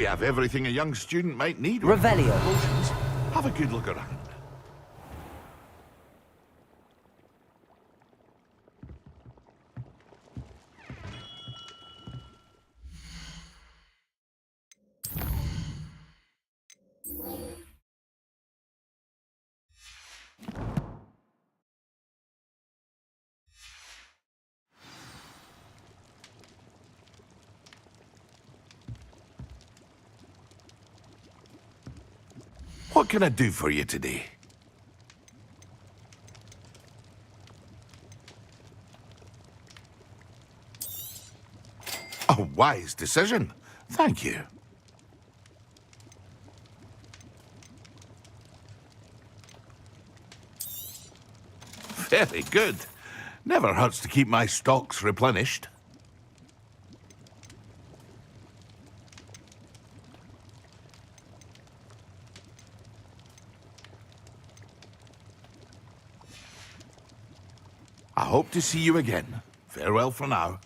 We have everything a young student might need. Revelio. Promotions. Have a good look around. What can I do for you today? A wise decision. Thank you. Very good. Never hurts to keep my stocks replenished. I hope to see you again. Farewell for now.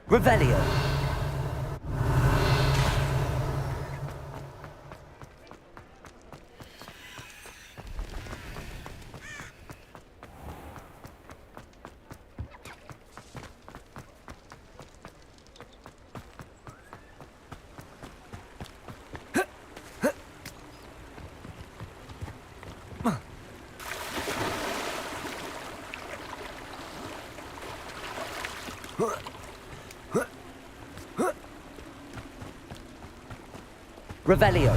Revelio. Revelio.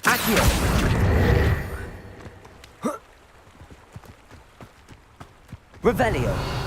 Accio. Revelio.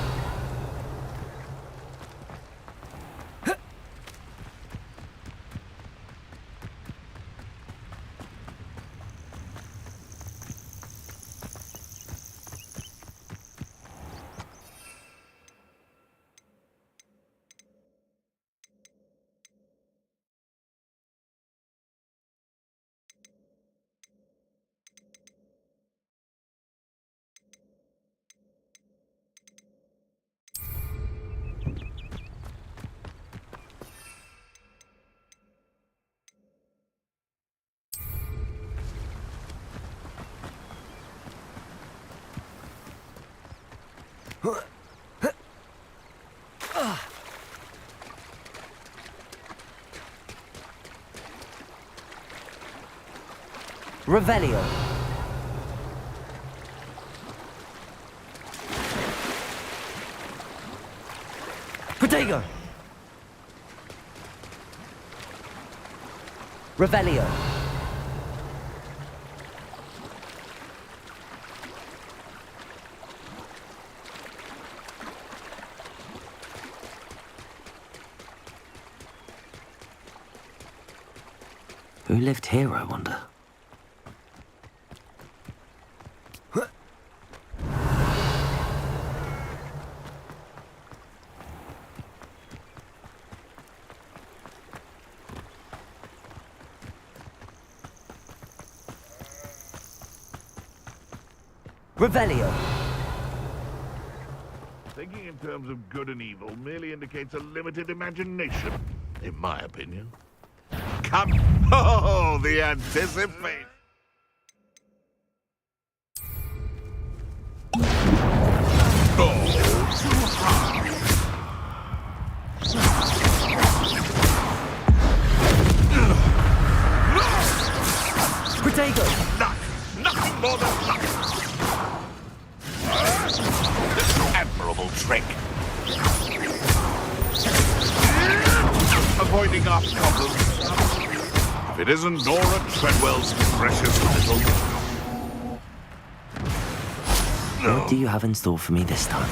Revelio. Protego. Revelio. Who lived here, I wonder? Revelio. Thinking in terms of good and evil merely indicates a limited imagination, in my opinion. Come, oh, the anticipation. Protego. Luck, nothing more than luck. Admirable trick. Avoiding obstacles. If it isn't Nora Treadwell's precious little... What do you have in store for me this time?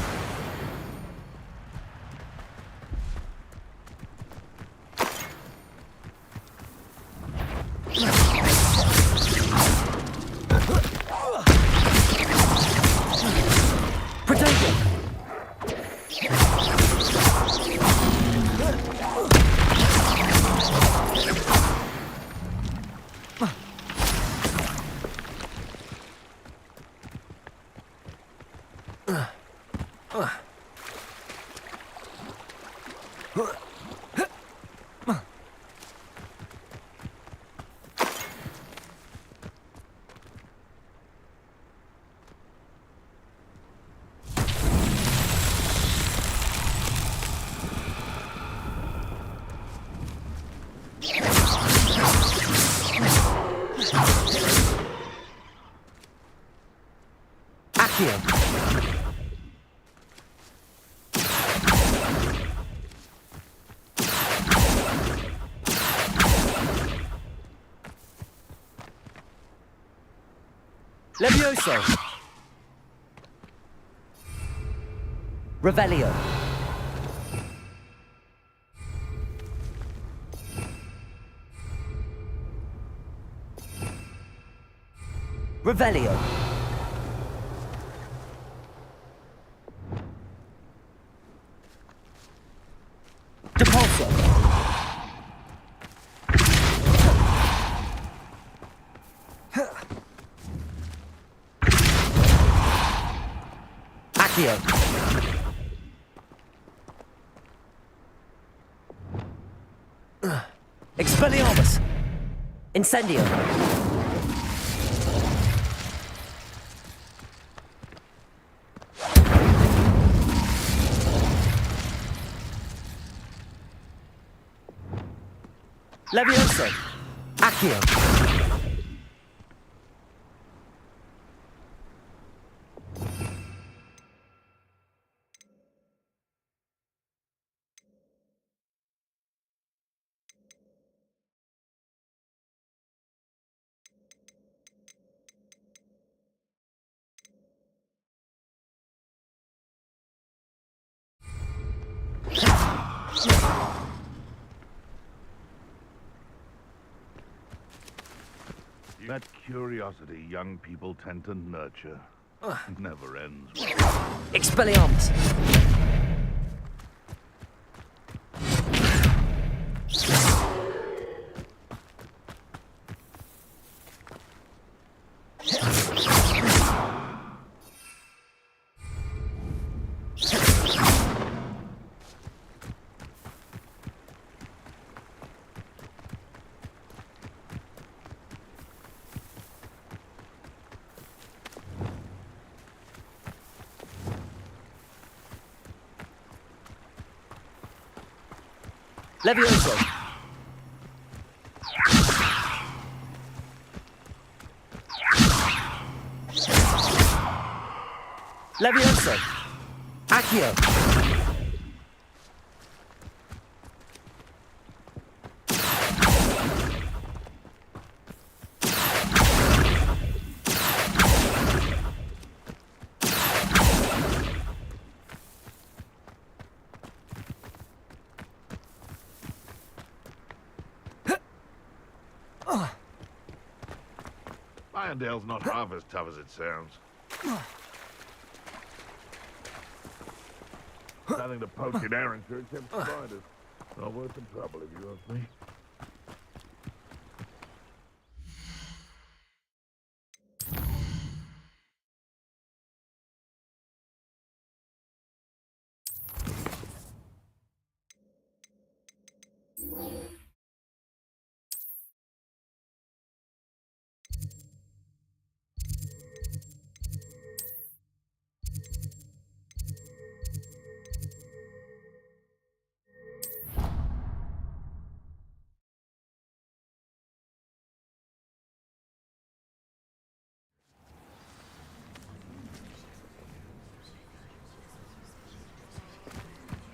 Levioso. Revelio. Revelio. Depulso. Accio. Expelliarmus. Incendio. Levioso. Accio. That curiosity young people tend to nurture never ends. Expelliarmus. Levioso. Levioso. Accio. Irondale's not half as tough as it sounds. Nothing to poke in Arrington except spiders. Not worth the trouble if you ask me.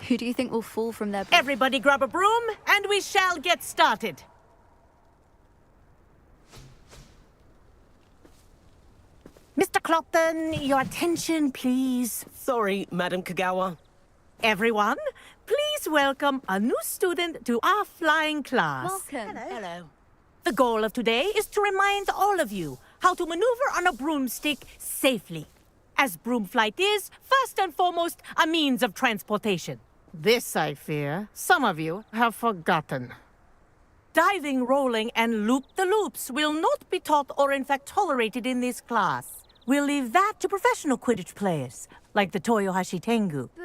Who do you think will fall from their... Everybody grab a broom, and we shall get started. Mr. Clark. Clopton, your attention, please. Sorry, Madam Kagawa. Everyone, please welcome a new student to our flying class. Welcome. Hello. The goal of today is to remind all of you how to maneuver on a broomstick safely. As broom flight is, first and foremost, a means of transportation. This, I fear, some of you have forgotten. Diving, rolling, and loop-the-loops will not be taught or in fact tolerated in this class. We'll leave that to professional Quidditch players, like the Toyohashi Tengu. Boo!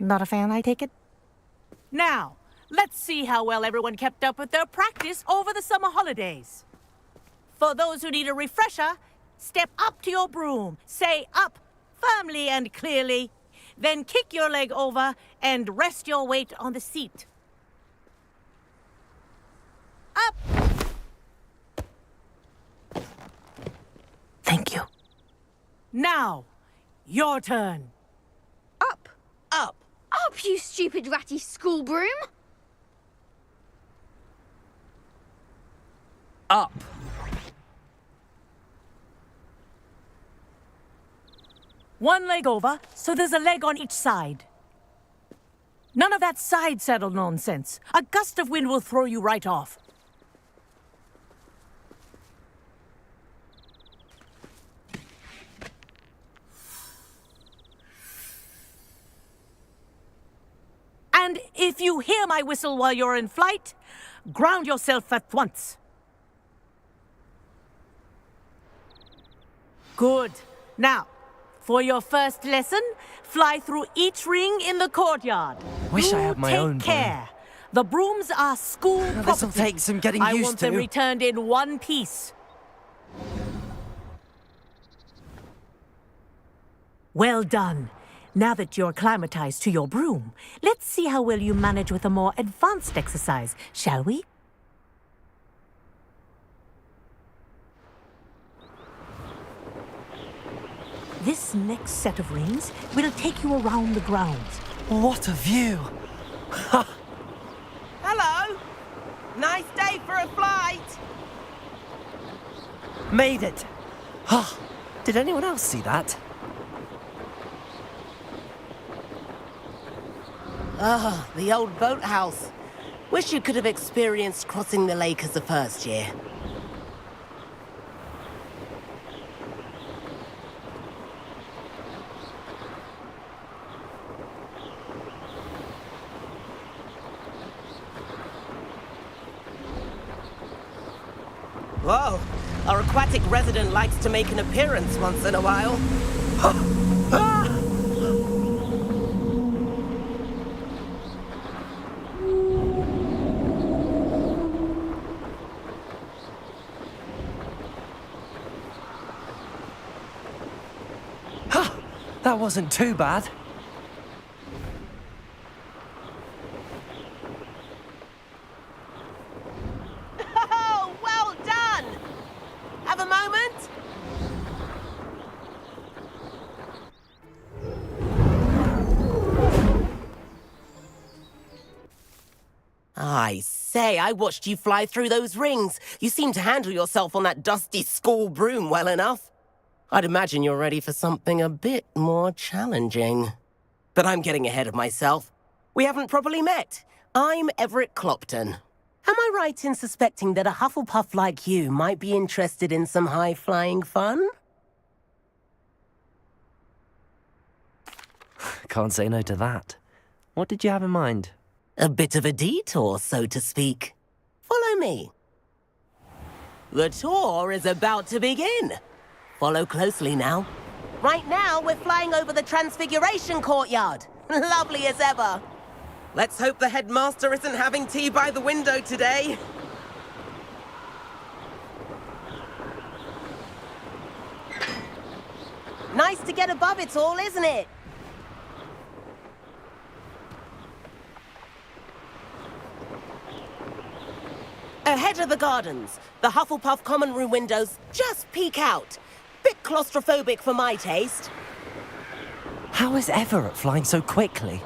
Not a fan, I take it? Now, let's see how well everyone kept up with their practice over the summer holidays. For those who need a refresher, step up to your broom, say up firmly and clearly, then kick your leg over and rest your weight on the seat. Up! Thank you. Now, your turn. Up! Up. Up, you stupid ratty school broom! Up. One leg over, so there's a leg on each side. None of that side saddle nonsense. A gust of wind will throw you right off. And if you hear my whistle while you're in flight, ground yourself at once. Good. Now, for your first lesson, fly through each ring in the courtyard. Wish I had my own Take broom. care. The brooms are school property. This'll take some getting I used want them to. returned in one piece. Well done. Now that you're acclimatized to your broom, let's see how well you manage with a more advanced exercise, shall we? This next set of rings will take you around the grounds. What a view! Hello. Nice day for a flight. Made it! Ah, did anyone else see that? Ah, the old boathouse. Wish you could have experienced crossing the lake as a first year. Whoa, our aquatic resident likes to make an appearance once in a while. That wasn't too bad. Oh, well done! Have a moment? I say, I watched you fly through those rings. You seem to handle yourself on that dusty school broom well enough. I'd imagine you're ready for something a bit more challenging. But I'm getting ahead of myself. We haven't properly met. I'm Everett Clopton. Am I right in suspecting that a Hufflepuff like you might be interested in some high-flying fun? Can't say no to that. What did you have in mind? A bit of a detour, so to speak. Follow me. The tour is about to begin. Follow closely now. Right now, we're flying over the Transfiguration Courtyard. Lovely as ever. Let's hope the headmaster isn't having tea by the window today. Nice to get above it all, isn't it? Ahead of the gardens, the Hufflepuff common room windows just peek out. Bit claustrophobic for my taste. How is Everett flying so quickly?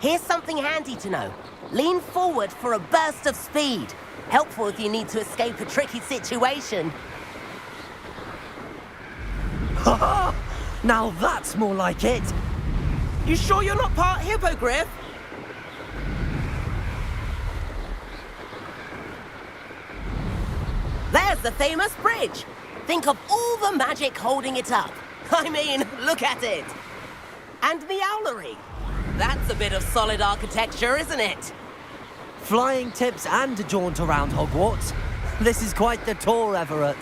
Here's something handy to know. Lean forward for a burst of speed. Helpful if you need to escape a tricky situation. Now that's more like it. You sure you're not part hippogriff? There's the famous bridge. Think of all the magic holding it up. I mean, look at it. And the owlery. That's a bit of solid architecture, isn't it? Flying tips and a jaunt around Hogwarts. This is quite the tour, Everett.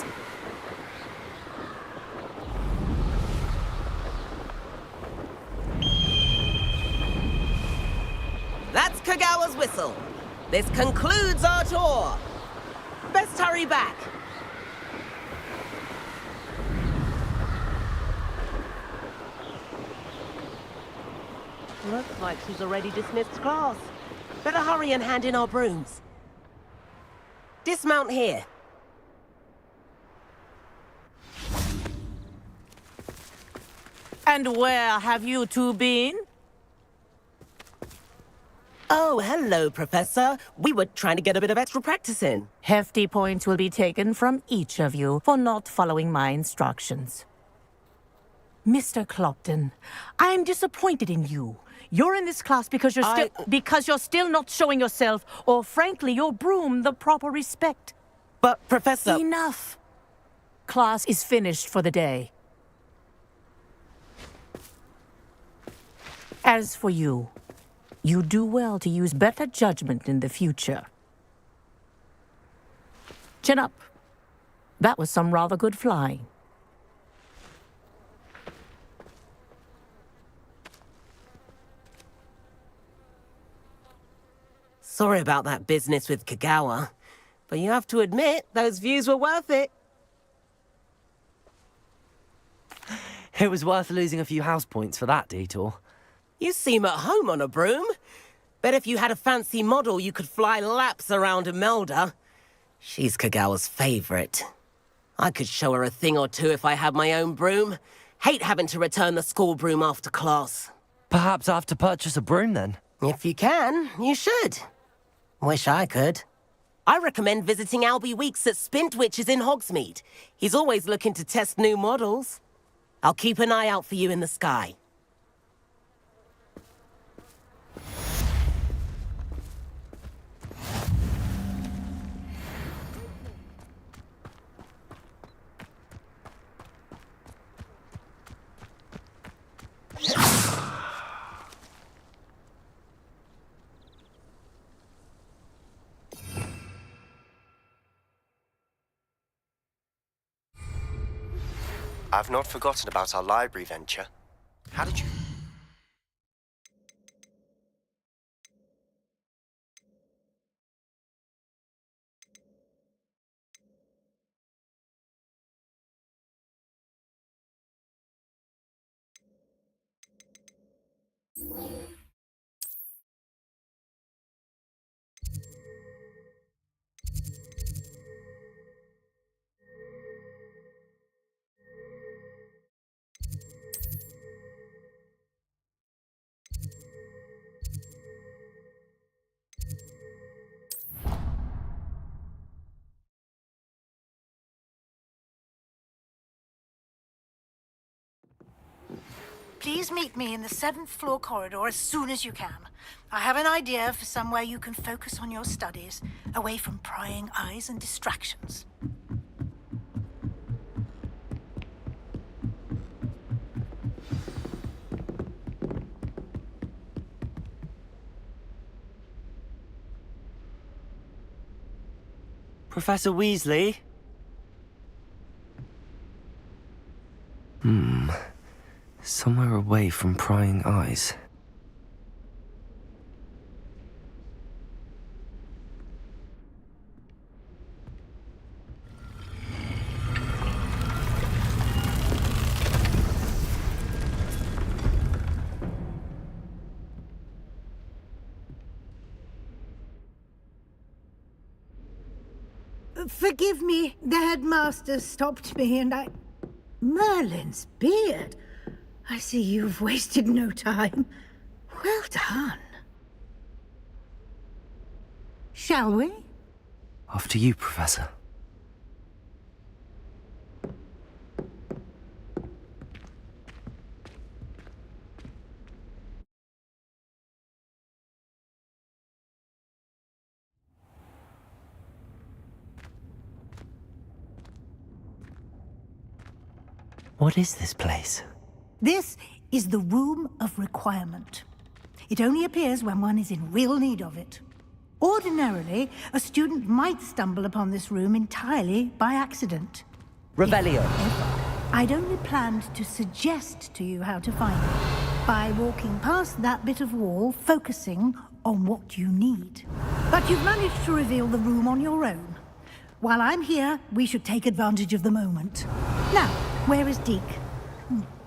That's Kagawa's whistle. This concludes our tour. Best hurry back. Looks like she's already dismissed class. Better hurry and hand in our brooms. Dismount here. And where have you two been? Oh, hello, Professor. We were trying to get a bit of extra practice in. Hefty points will be taken from each of you for not following my instructions. Mr. Clopton, I'm disappointed in you. You're in this class because you're still not showing yourself, or frankly, your broom, the proper respect. But, Professor... Enough. Class is finished for the day. As for you, you do well to use better judgment in the future. Chin up. That was some rather good flying. Sorry about that business with Kagawa, but you have to admit, those views were worth it. It was worth losing a few house points for that detour. You seem at home on a broom. Bet if you had a fancy model, you could fly laps around Imelda. She's Kagawa's favorite. I could show her a thing or two if I had my own broom. Hate having to return the school broom after class. Perhaps I have to purchase a broom then. If you can, you should. Wish I could. I recommend visiting Albie Weeks at Spintwitches in Hogsmeade. He's always looking to test new models. I'll keep an eye out for you in the sky. I've not forgotten about our library venture. How did you... Please meet me in the 7th floor corridor as soon as you can. I have an idea for somewhere you can focus on your studies, away from prying eyes and distractions. Professor Weasley? Somewhere away from prying eyes. Forgive me, the headmaster stopped me and I... Merlin's beard. I see you've wasted no time. Well done. Shall we? After you, Professor. What is this place? This is the Room of Requirement. It only appears when one is in real need of it. Ordinarily, a student might stumble upon this room entirely by accident. Revelio. I'd only planned to suggest to you how to find it, by walking past that bit of wall, focusing on what you need. But you've managed to reveal the room on your own. While I'm here, we should take advantage of the moment. Now, where is Deke?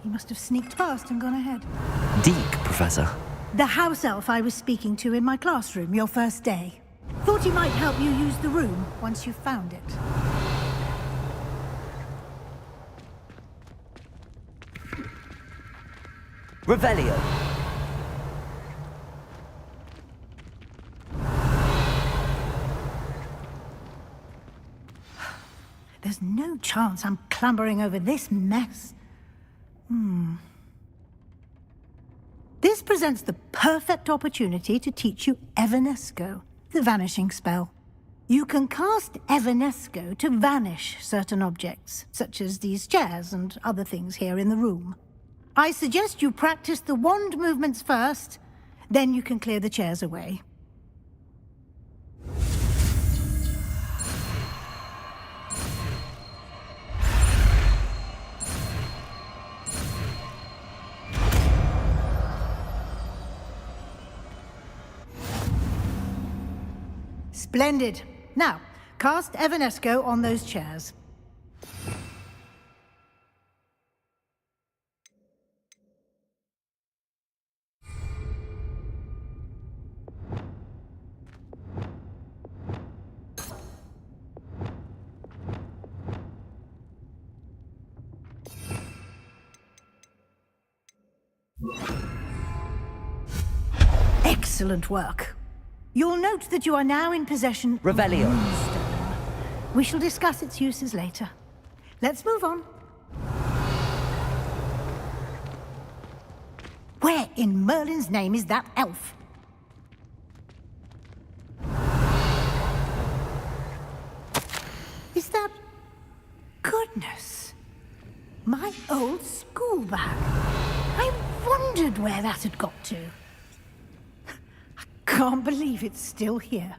He must have sneaked past and gone ahead. Deke, Professor. The house elf I was speaking to in my classroom your first day. Thought he might help you use the room once you found it. Revelio. There's no chance I'm clambering over this mess. This presents the perfect opportunity to teach you Evanesco, the vanishing spell. You can cast Evanesco to vanish certain objects, such as these chairs and other things here in the room. I suggest you practice the wand movements first, then you can clear the chairs away. Splendid. Now, cast Evanesco on those chairs. Excellent work. You'll note that you are now in possession Revelio. of Moonstone. We shall discuss its uses later. Let's move on. Where in Merlin's name is that elf? Is that... Goodness. My old school bag. I wondered where that had got to. Can't believe it's still here.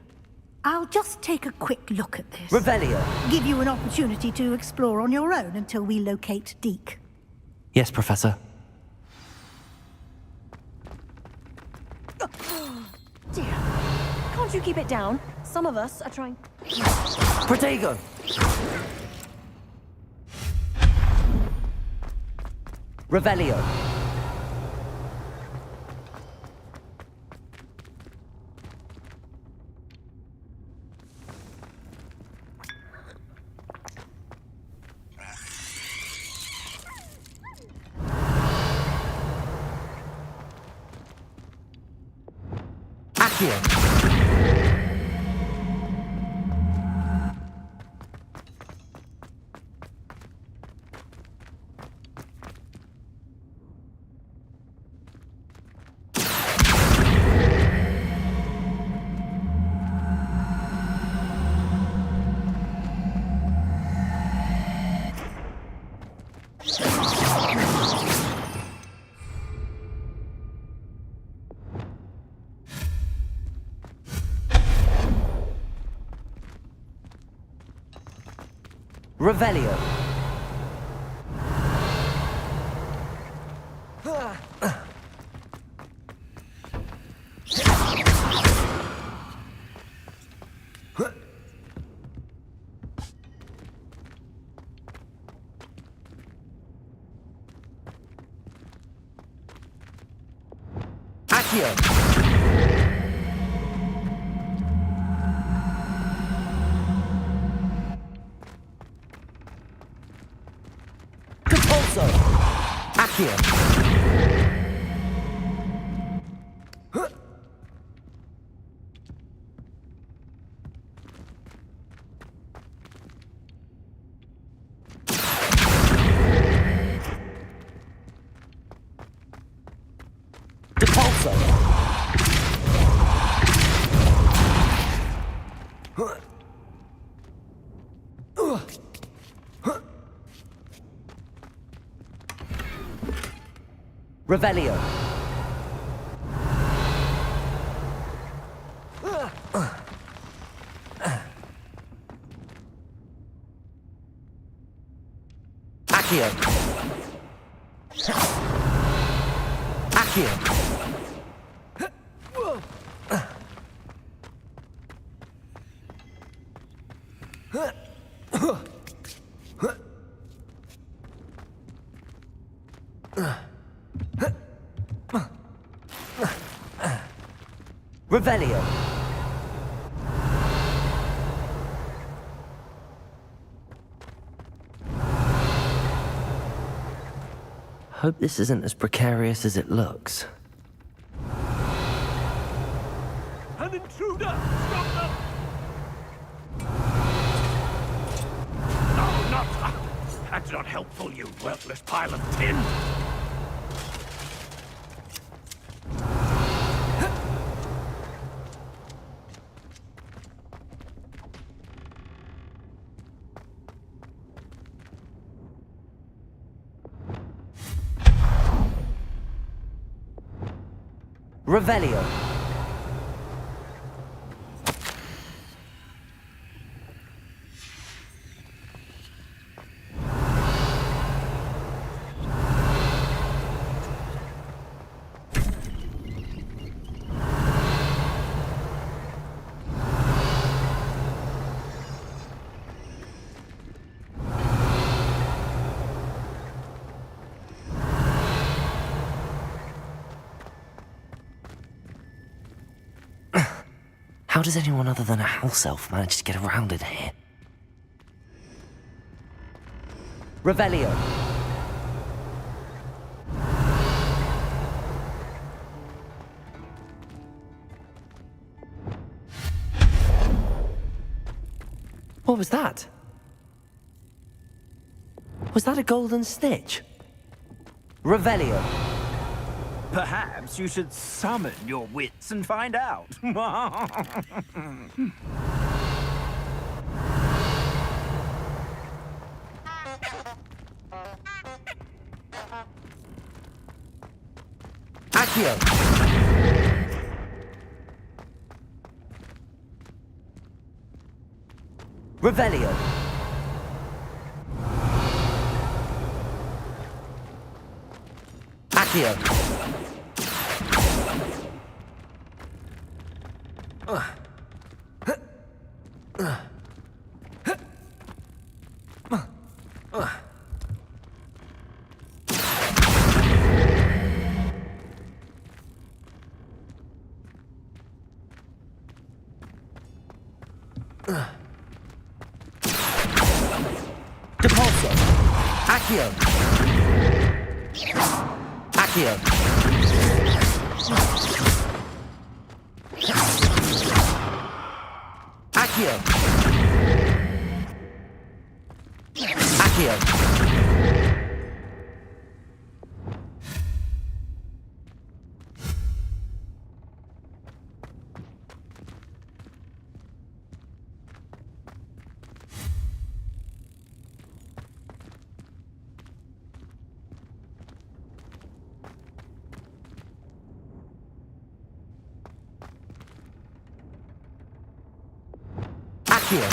I'll just take a quick look at this. Revelio. Give you an opportunity to explore on your own until we locate Deke. Yes, Professor. Dear, can't you keep it down? Some of us are trying. Protego. Revelio. Accio. Revelio. Accio. Accio. Depulso. Revelio. Accio. Accio. Revelio. Hope this isn't as precarious as it looks. An intruder! Stop them! No, not... That's not helpful, you worthless pile of tin! Revelio. How does anyone other than a house elf manage to get around in here? Revelio. What was that? Was that a golden snitch? Revelio. Perhaps you should summon your wits and find out. Accio. Revelio. Accio. Depulso. Accio. Accio. Accio. Accio. Accio.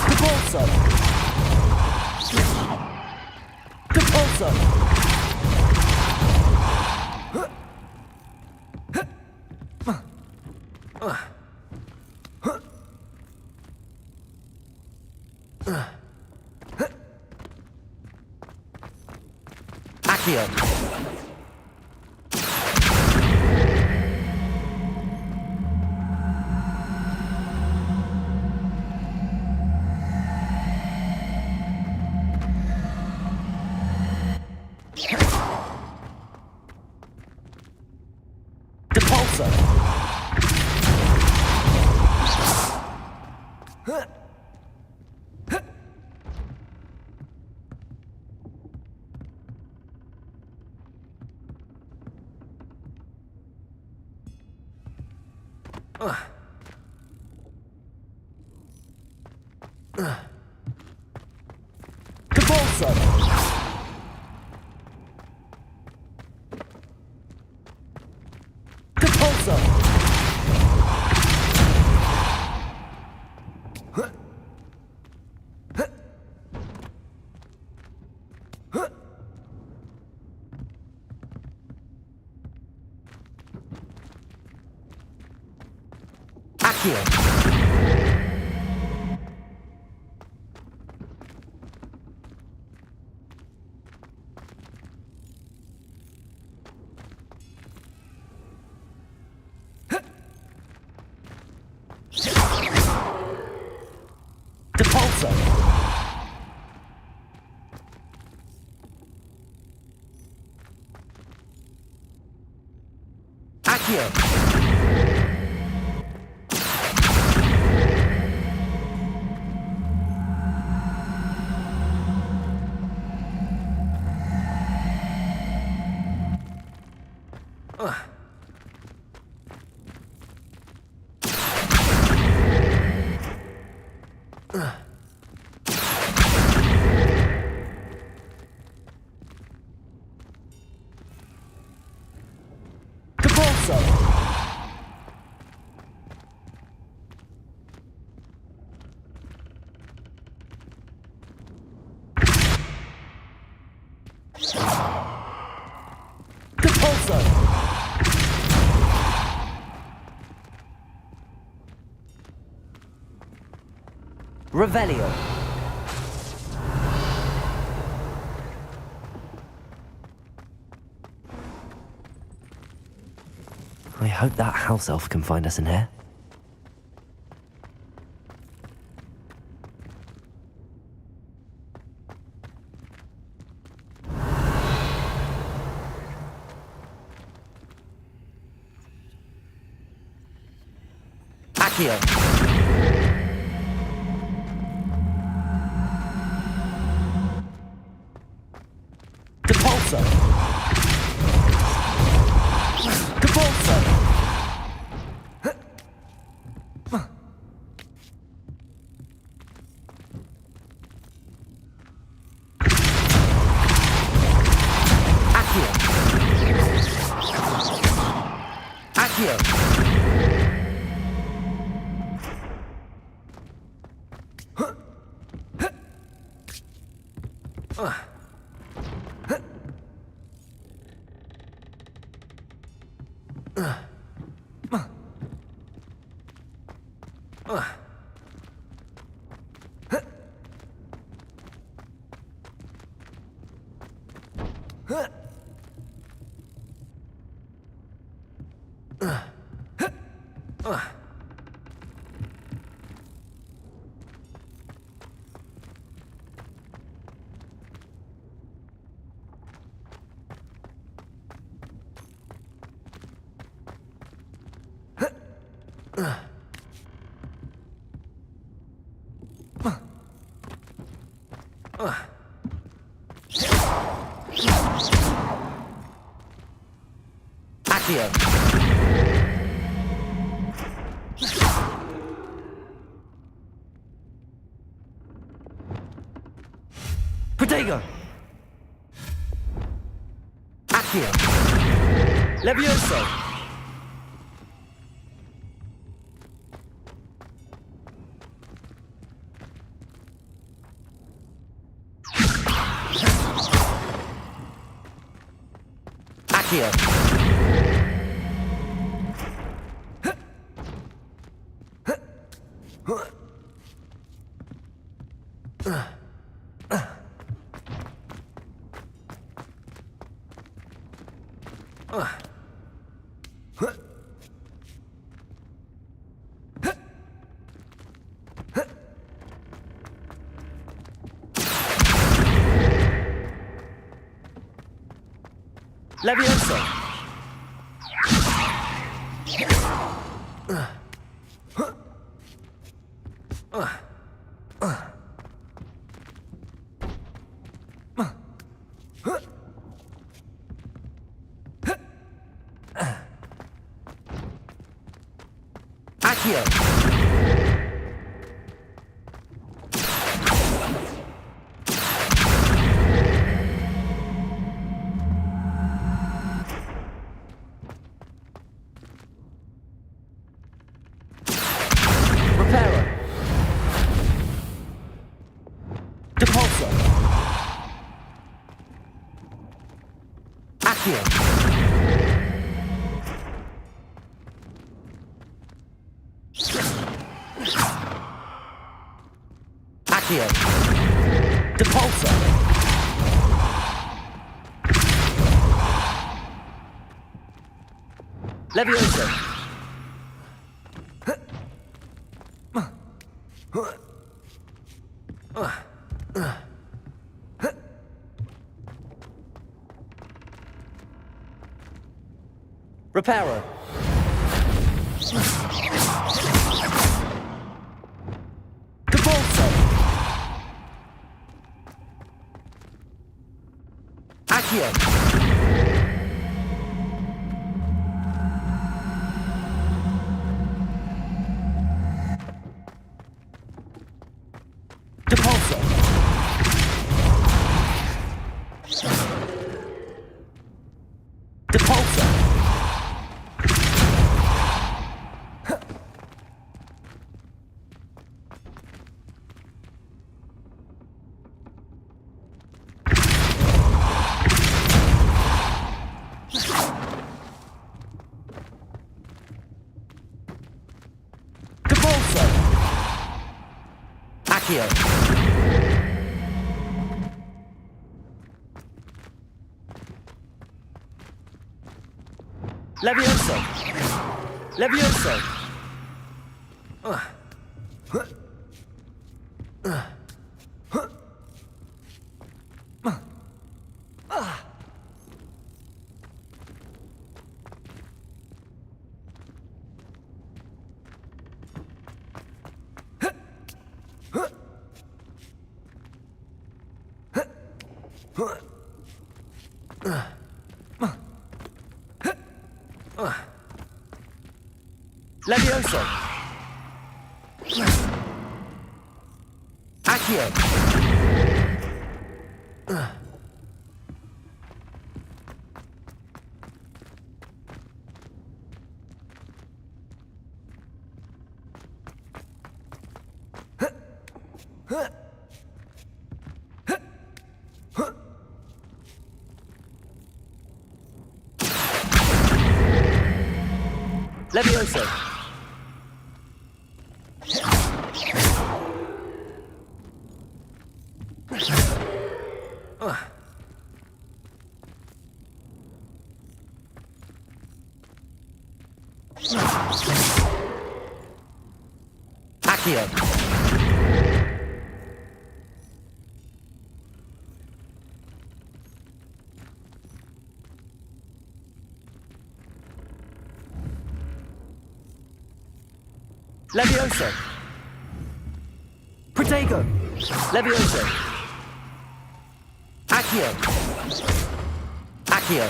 Depulso. Depulso. Accio. Depulso. Depulso! Depulso! Accio! Depulso! Accio! Depulso! Depulso! Revelio. I hope that house elf can find us in here. Accio! Depulso! Depulso! Accio! Accio! Accio! Protego! Accio! Levioso! Accio! Levioso! Accio! Depulsor. Accio. Accio. Depulsor. Levioso. Reparo. Depulso. Accio. Depulso. Depulso. Depulso. Accio. Levioso. Levioso. Levioso. Accio. Levioso. Accio. Levioso. Protego. Levioso. Accio. Accio.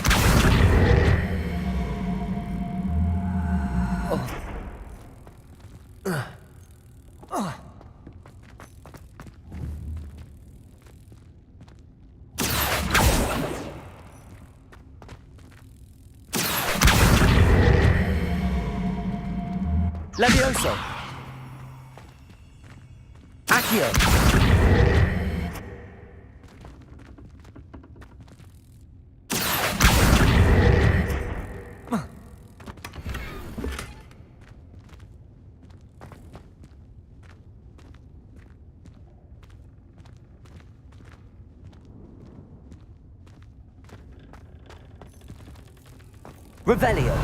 Levioso. Accio. Revelio.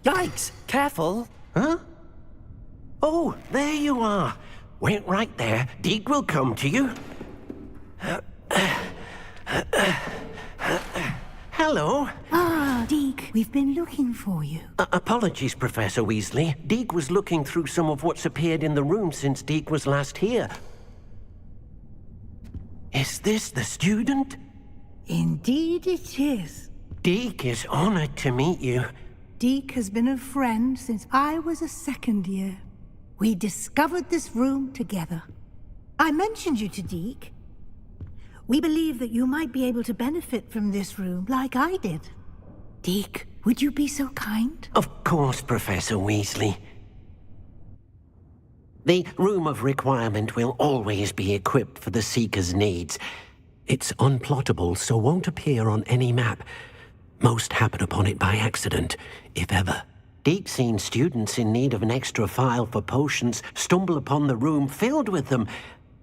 Yikes! Careful! Huh? Oh, there you are. Wait right there. Deke will come to you. Hello. Ah, Deke. we've been looking for you. Apologies, Professor Weasley. Deke was looking through some of what's appeared in the room since Deke was last here. Is this the student? Indeed it is. Deke is honored to meet you. Deke has been a friend since I was a second year. We discovered this room together. I mentioned you to Deke. We believe that you might be able to benefit from this room like I did. Deke, would you be so kind? Of course, Professor Weasley. The Room of Requirement will always be equipped for the Seeker's needs. It's unplottable, so won't appear on any map. Most happen upon it by accident, if ever. Deke's seen students in need of an extra file for potions stumble upon the room filled with them.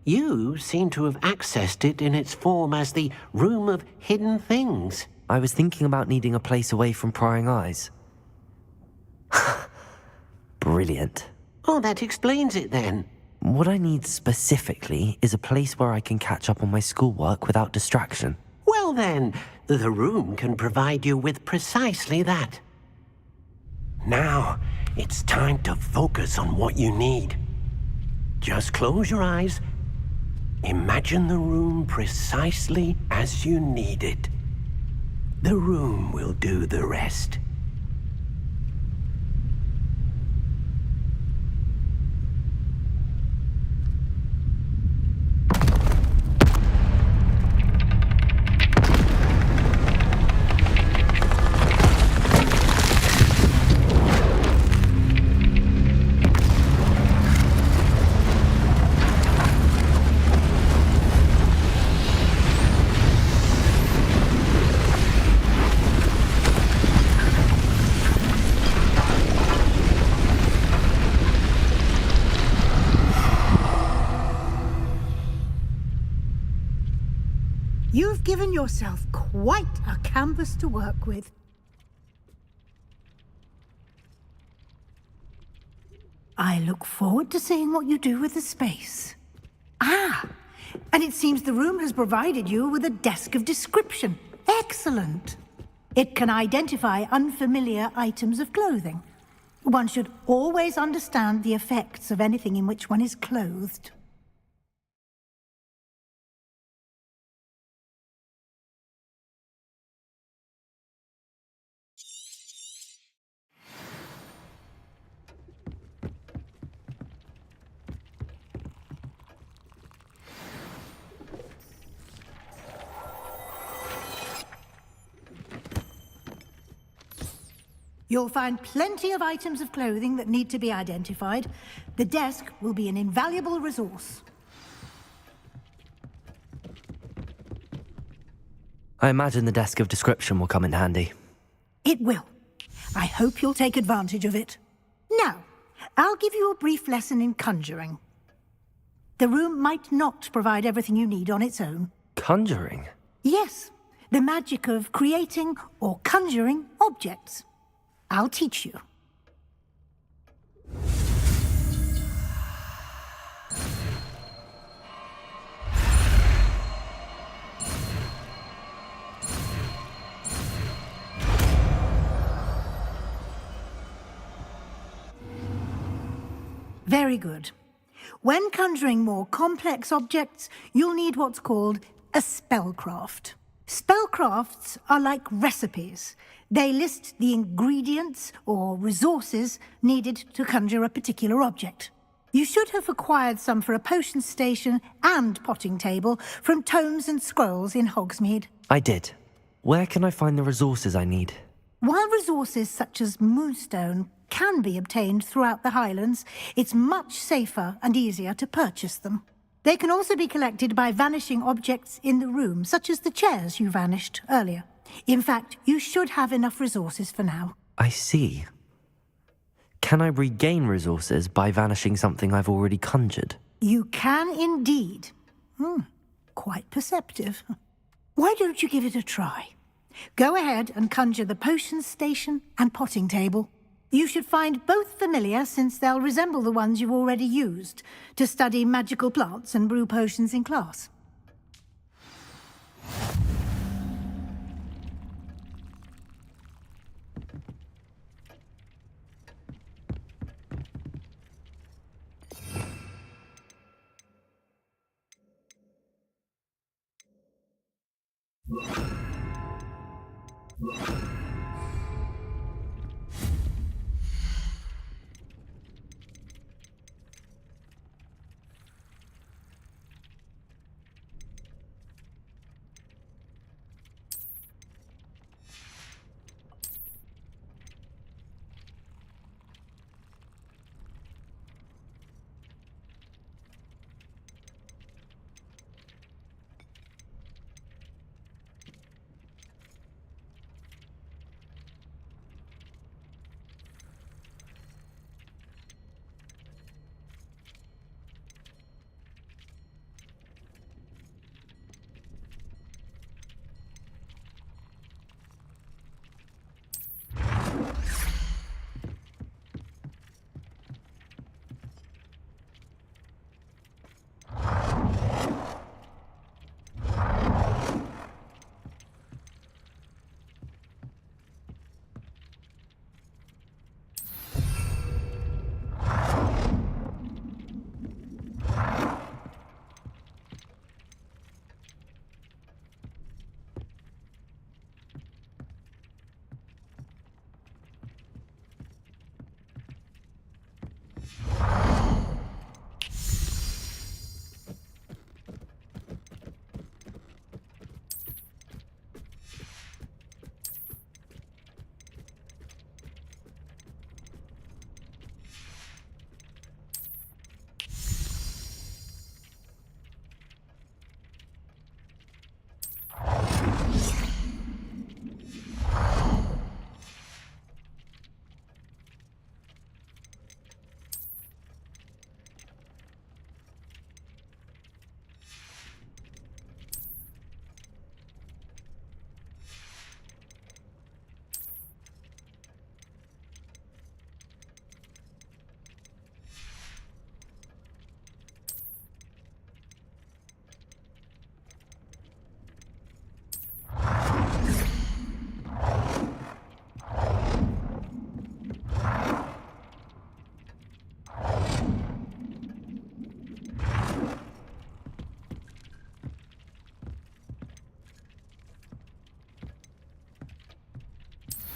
You seem to have accessed it in its form as the Room of Hidden Things. I was thinking about needing a place away from prying eyes. Brilliant. Oh, that explains it then. What I need specifically is a place where I can catch up on my schoolwork without distraction. Well then, the room can provide you with precisely that. Now, it's time to focus on what you need. Just close your eyes. Imagine the room precisely as you need it. The room will do the rest. You've given yourself quite a canvas to work with. I look forward to seeing what you do with the space. Ah, and it seems the room has provided you with a desk of description. Excellent. It can identify unfamiliar items of clothing. One should always understand the effects of anything in which one is clothed. You'll find plenty of items of clothing that need to be identified. The desk will be an invaluable resource. I imagine the desk of description will come in handy. It will. I hope you'll take advantage of it. Now, I'll give you a brief lesson in conjuring. The room might not provide everything you need on its own. Conjuring? Yes, the magic of creating or conjuring objects. I'll teach you. Very good. When conjuring more complex objects, you'll need what's called a spellcraft. Spellcrafts are like recipes. They list the ingredients or resources needed to conjure a particular object. You should have acquired some for a potion station and potting table from tomes and scrolls in Hogsmeade. I did. Where can I find the resources I need? While resources such as moonstone can be obtained throughout the Highlands, it's much safer and easier to purchase them. They can also be collected by vanishing objects in the room, such as the chairs you vanished earlier. In fact, you should have enough resources for now. I see. Can I regain resources by vanishing something I've already conjured? You can indeed. Quite perceptive. Why don't you give it a try? Go ahead and conjure the potion station and potting table. You should find both familiar, since they'll resemble the ones you've already used to study magical plants and brew potions in class.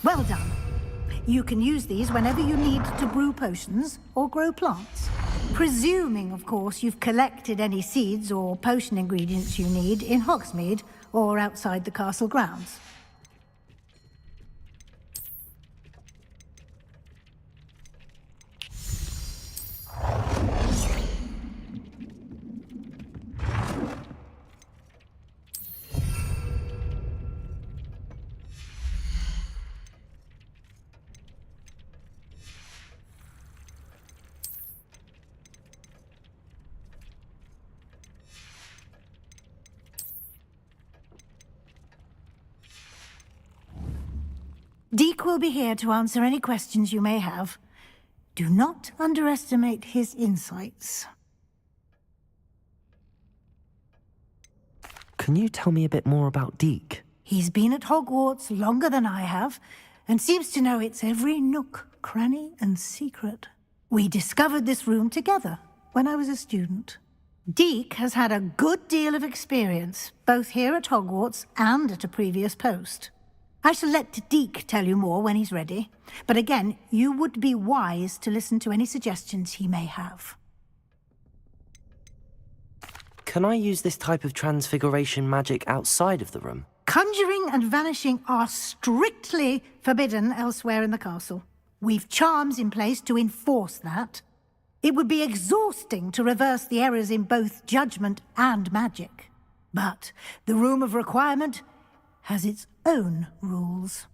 Well done. You can use these whenever you need to brew potions or grow plants. Presuming, of course, you've collected any seeds or potion ingredients you need in Hogsmeade or outside the castle grounds. Deek will be here to answer any questions you may have. Do not underestimate his insights. Can you tell me a bit more about Deek? He's been at Hogwarts longer than I have, and seems to know its every nook, cranny, and secret. We discovered this room together when I was a student. Deek has had a good deal of experience, both here at Hogwarts and at a previous post. I shall let Deek tell you more when he's ready, but again, you would be wise to listen to any suggestions he may have. Can I use this type of transfiguration magic outside of the room? Conjuring and vanishing are strictly forbidden elsewhere in the castle. We've charms in place to enforce that. It would be exhausting to reverse the errors in both judgment and magic. But the Room of Requirement has its own rules.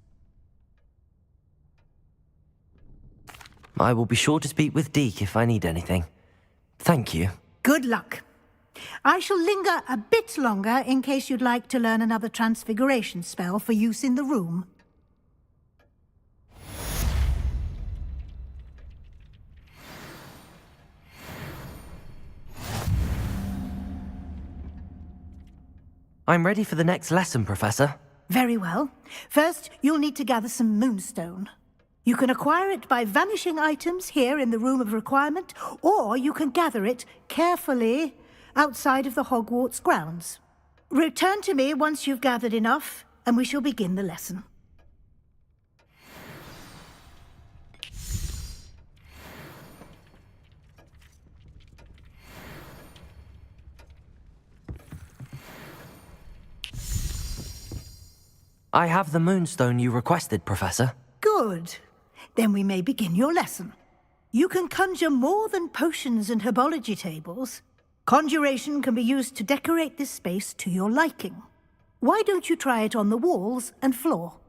I will be sure to speak with Deek if I need anything. Thank you. Good luck. I shall linger a bit longer in case you'd like to learn another transfiguration spell for use in the room. I'm ready for the next lesson, Professor. Very well. First, you'll need to gather some moonstone. You can acquire it by vanishing items here in the Room of Requirement, or you can gather it carefully outside of the Hogwarts grounds. Return to me once you've gathered enough, and we shall begin the lesson. I have the moonstone you requested, Professor. Good. Then we may begin your lesson. You can conjure more than potions and herbology tables. Conjuration can be used to decorate this space to your liking. Why don't you try it on the walls and floor?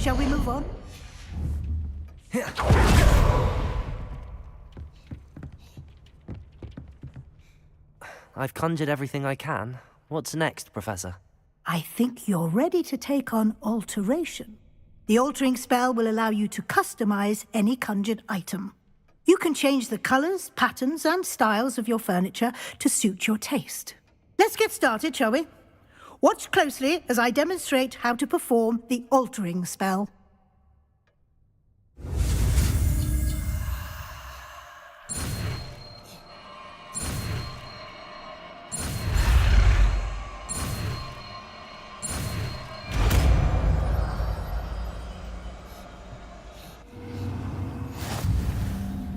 Shall we move on? I've conjured everything I can. What's next, Professor? I think you're ready to take on alteration. The altering spell will allow you to customize any conjured item. You can change the colors, patterns, and styles of your furniture to suit your taste. Let's get started, shall we? Watch closely as I demonstrate how to perform the altering spell.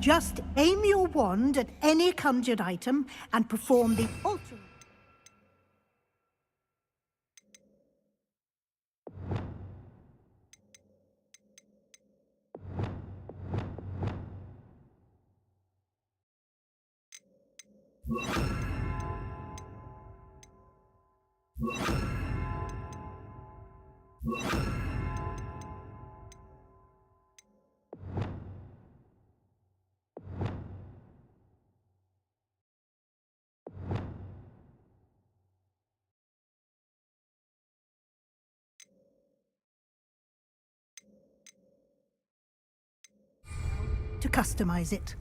Just aim your wand at any conjured item and perform the altering. To customize it.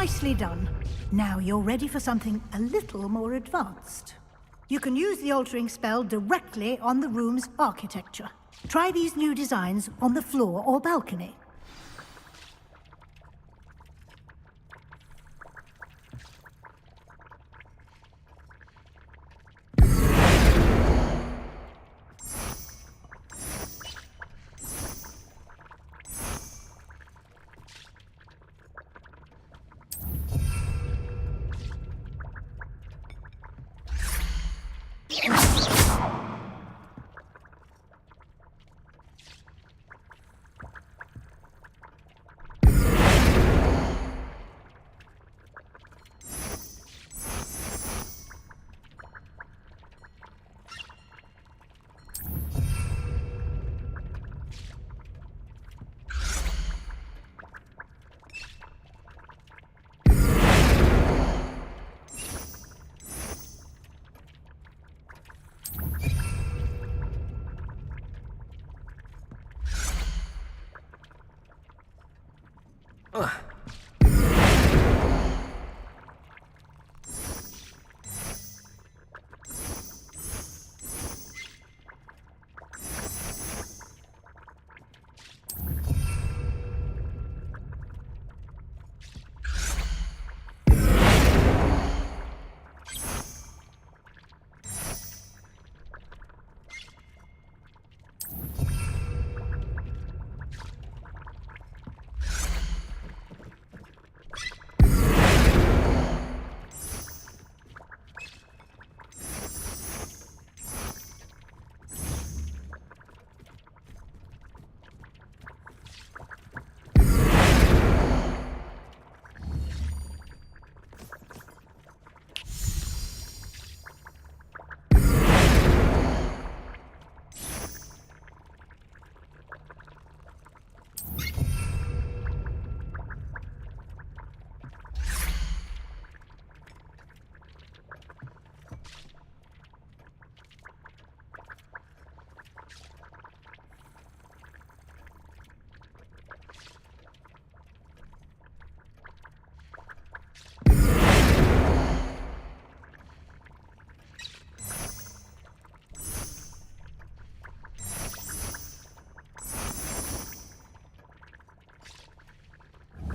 Nicely done. Now you're ready for something a little more advanced. You can use the altering spell directly on the room's architecture. Try these new designs on the floor or balcony.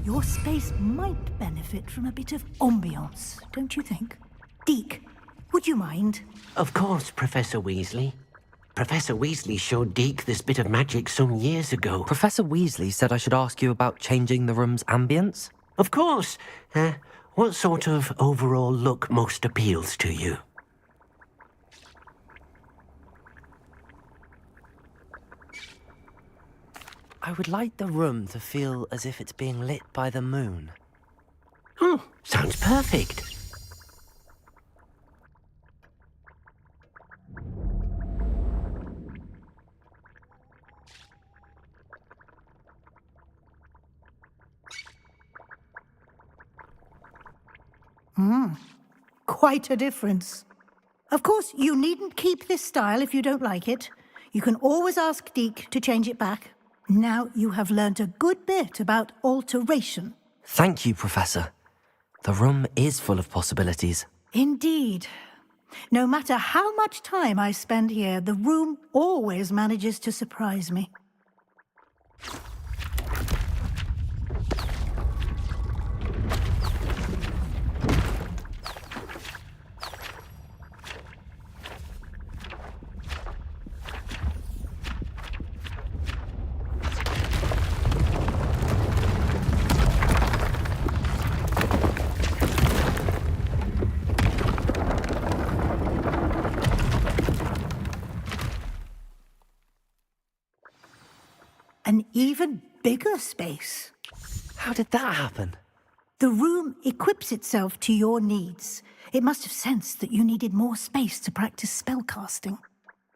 Your space might benefit from a bit of ambiance, don't you think? Deke, would you mind? Of course, Professor Weasley. Professor Weasley showed Deke this bit of magic some years ago. Professor Weasley said I should ask you about changing the room's ambience? Of course. What sort of overall look most appeals to you? I would like the room to feel as if it's being lit by the moon. Oh, sounds perfect. Quite a difference. Of course, you needn't keep this style if you don't like it. You can always ask Deke to change it back. Now you have learnt a good bit about alteration. Thank you, Professor. The room is full of possibilities. Indeed. No matter how much time I spend here, the room always manages to surprise me. An even bigger space. How did that happen? The room equips itself to your needs. It must have sensed that you needed more space to practice spellcasting.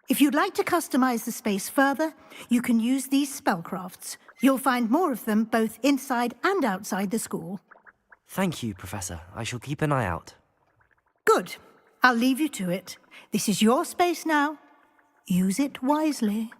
If you'd like to customize the space further, you can use these spellcrafts. You'll find more of them both inside and outside the school. Thank you, Professor. I shall keep an eye out. Good. I'll leave you to it. This is your space now. Use it wisely.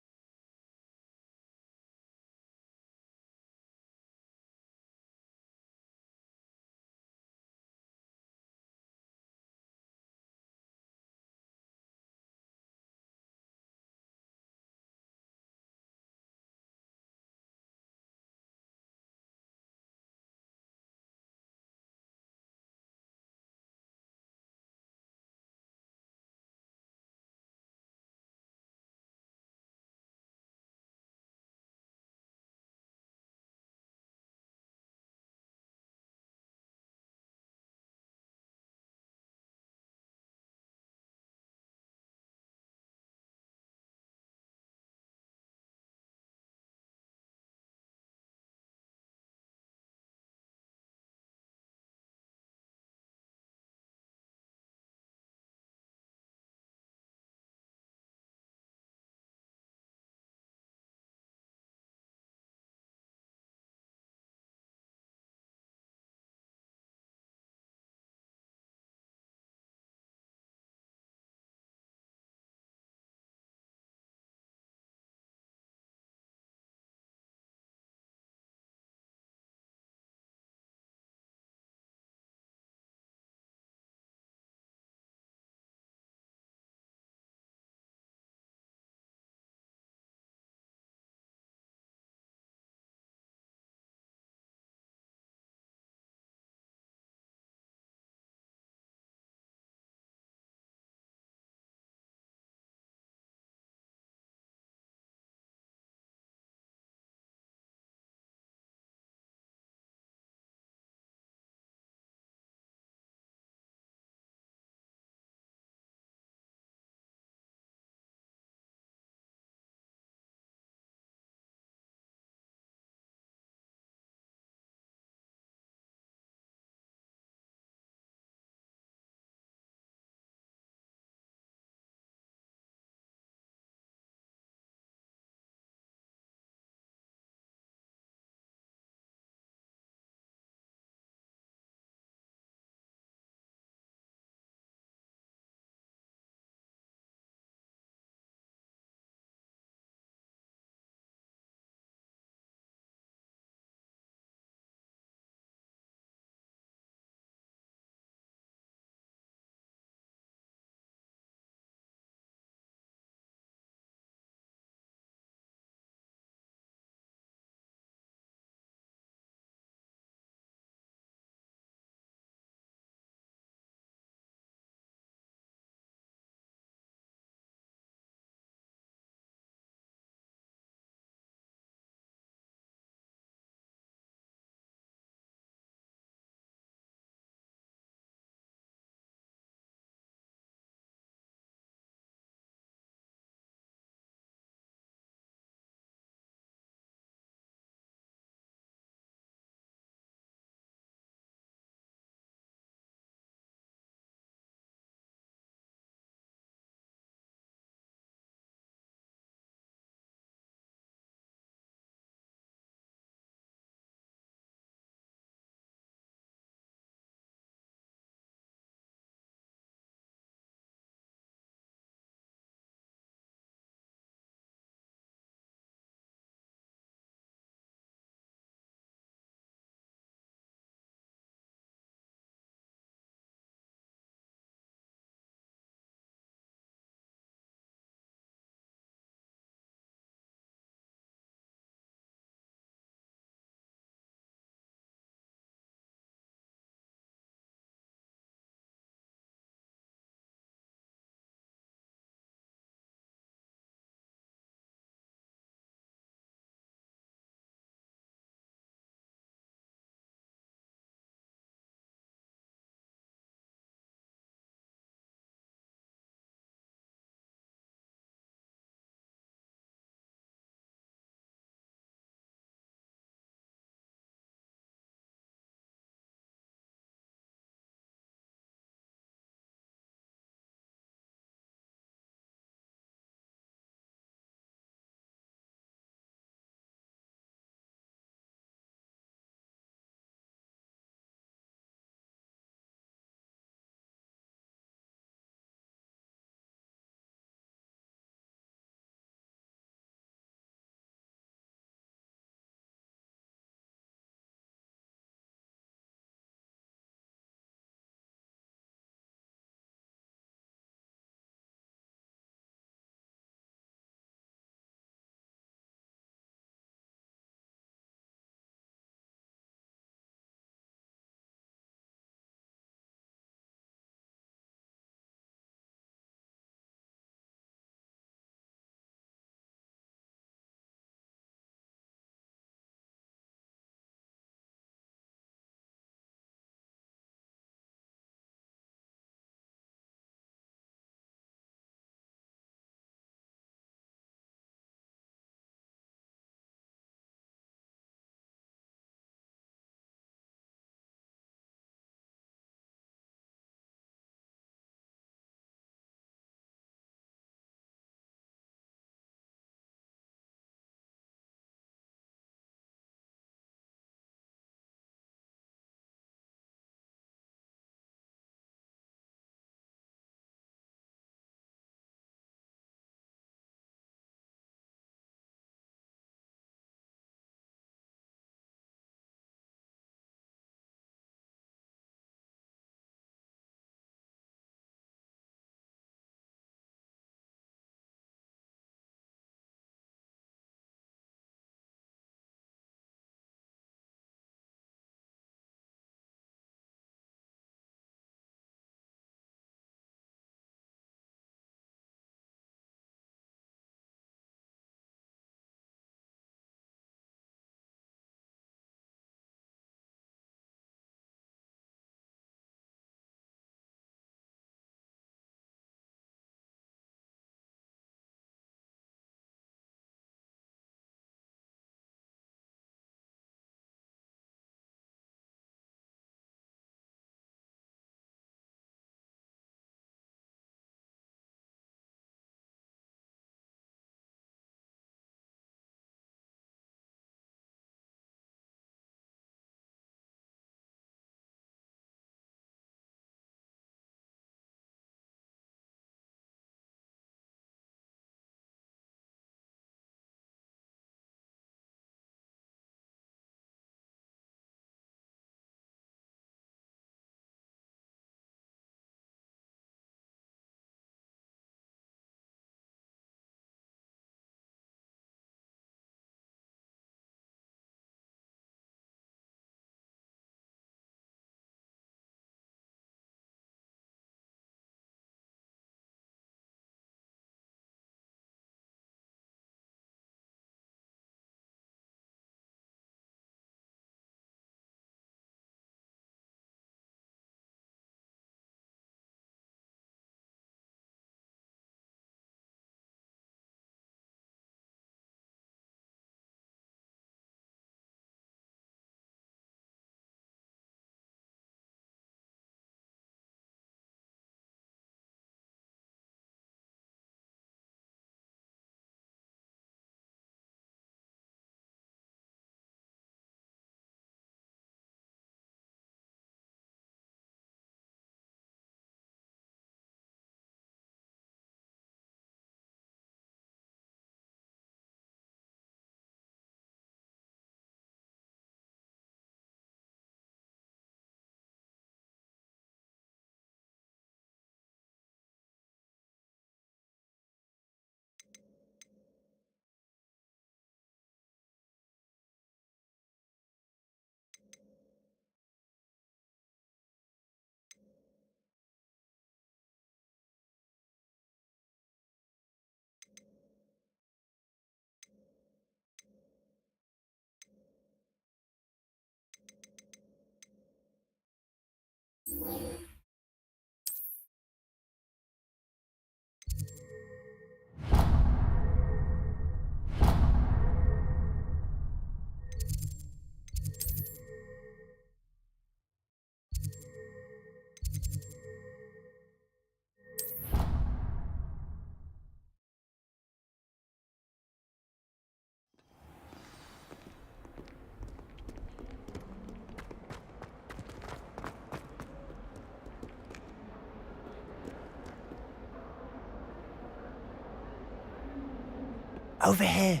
Over here.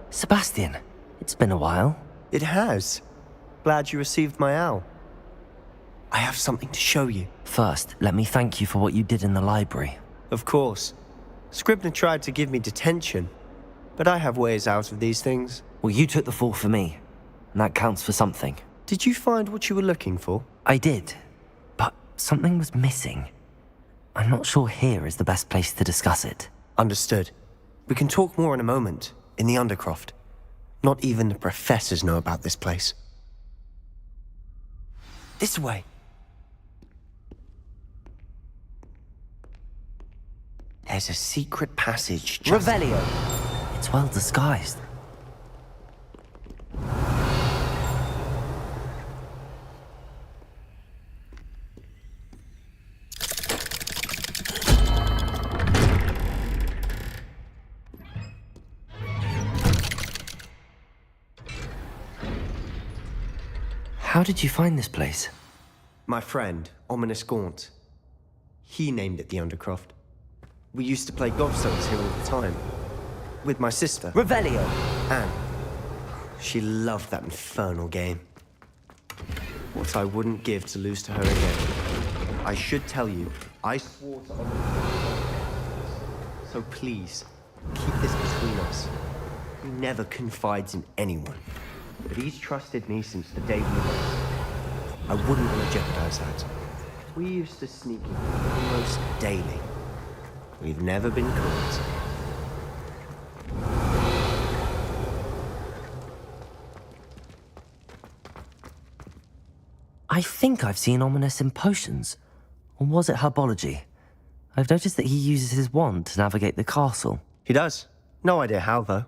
Sebastian, it's been a while. It has. Glad you received my owl. I have something to show you. First, let me thank you for what you did in the library. Of course. Scribner tried to give me detention, but I have ways out of these things. Well, you took the fall for me, and that counts for something. Did you find what you were looking for? I did, but something was missing. I'm not sure here is the best place to discuss it. Understood. We can talk more in a moment, in the Undercroft. Not even the professors know about this place. This way. There's a secret passage just... Revelio! It's well disguised. How did you find this place? My friend, Ominous Gaunt. He named it the Undercroft. We used to play gobstones here all the time. With my sister. Revelio! Anne. She loved that infernal game. What I wouldn't give to lose to her again. I should tell you, I swore to Ominous. So please, keep this between us. He never confides in anyone. But he's trusted me since the day we met. I wouldn't want to jeopardize that. We used to sneak in almost daily. We've never been caught. I think I've seen Ominous in potions. Or was it herbology? I've noticed that he uses his wand to navigate the castle. He does. No idea how, though.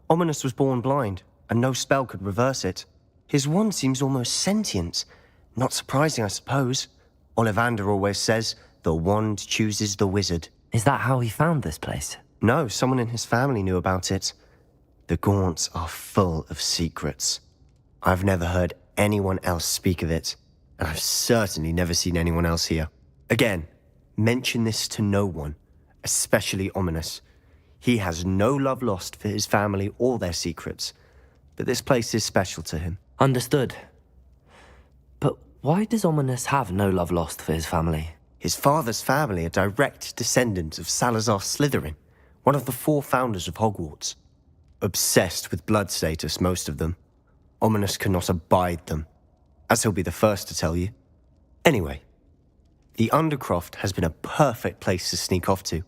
Ominous was born blind, and no spell could reverse it. His wand seems almost sentient. Not surprising, I suppose. Ollivander always says, the wand chooses the wizard. Is that how he found this place? No, someone in his family knew about it. The Gaunts are full of secrets. I've never heard anyone else speak of it, and I've certainly never seen anyone else here. Again, mention this to no one, especially Ominous. He has no love lost for his family or their secrets, but this place is special to him. Understood. But why does Ominous have no love lost for his family? His father's family are direct descendants of Salazar Slytherin, one of the 4 founders of Hogwarts. Obsessed with blood status, most of them. Ominous cannot abide them, as he'll be the first to tell you. Anyway, the Undercroft has been a perfect place to sneak off to,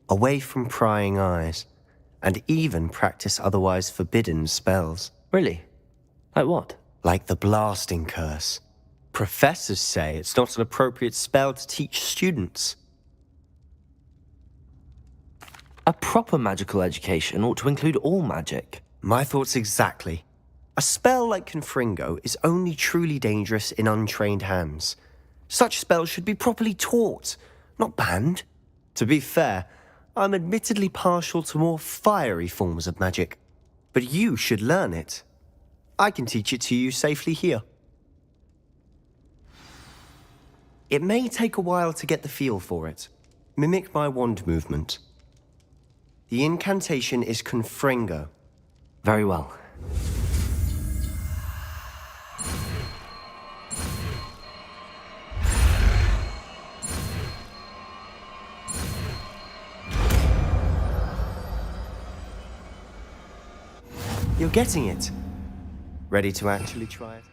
away from prying eyes, and even practice otherwise forbidden spells. Really? Like what? Like the blasting curse. Professors say it's not an appropriate spell to teach students. A proper magical education ought to include all magic. My thoughts exactly. A spell like Confringo is only truly dangerous in untrained hands. Such spells should be properly taught, not banned. To be fair, I'm admittedly partial to more fiery forms of magic. But you should learn it. I can teach it to you safely here. It may take a while to get the feel for it. Mimic my wand movement. The incantation is Confringo. Very well. You're getting it. Ready to actually try it?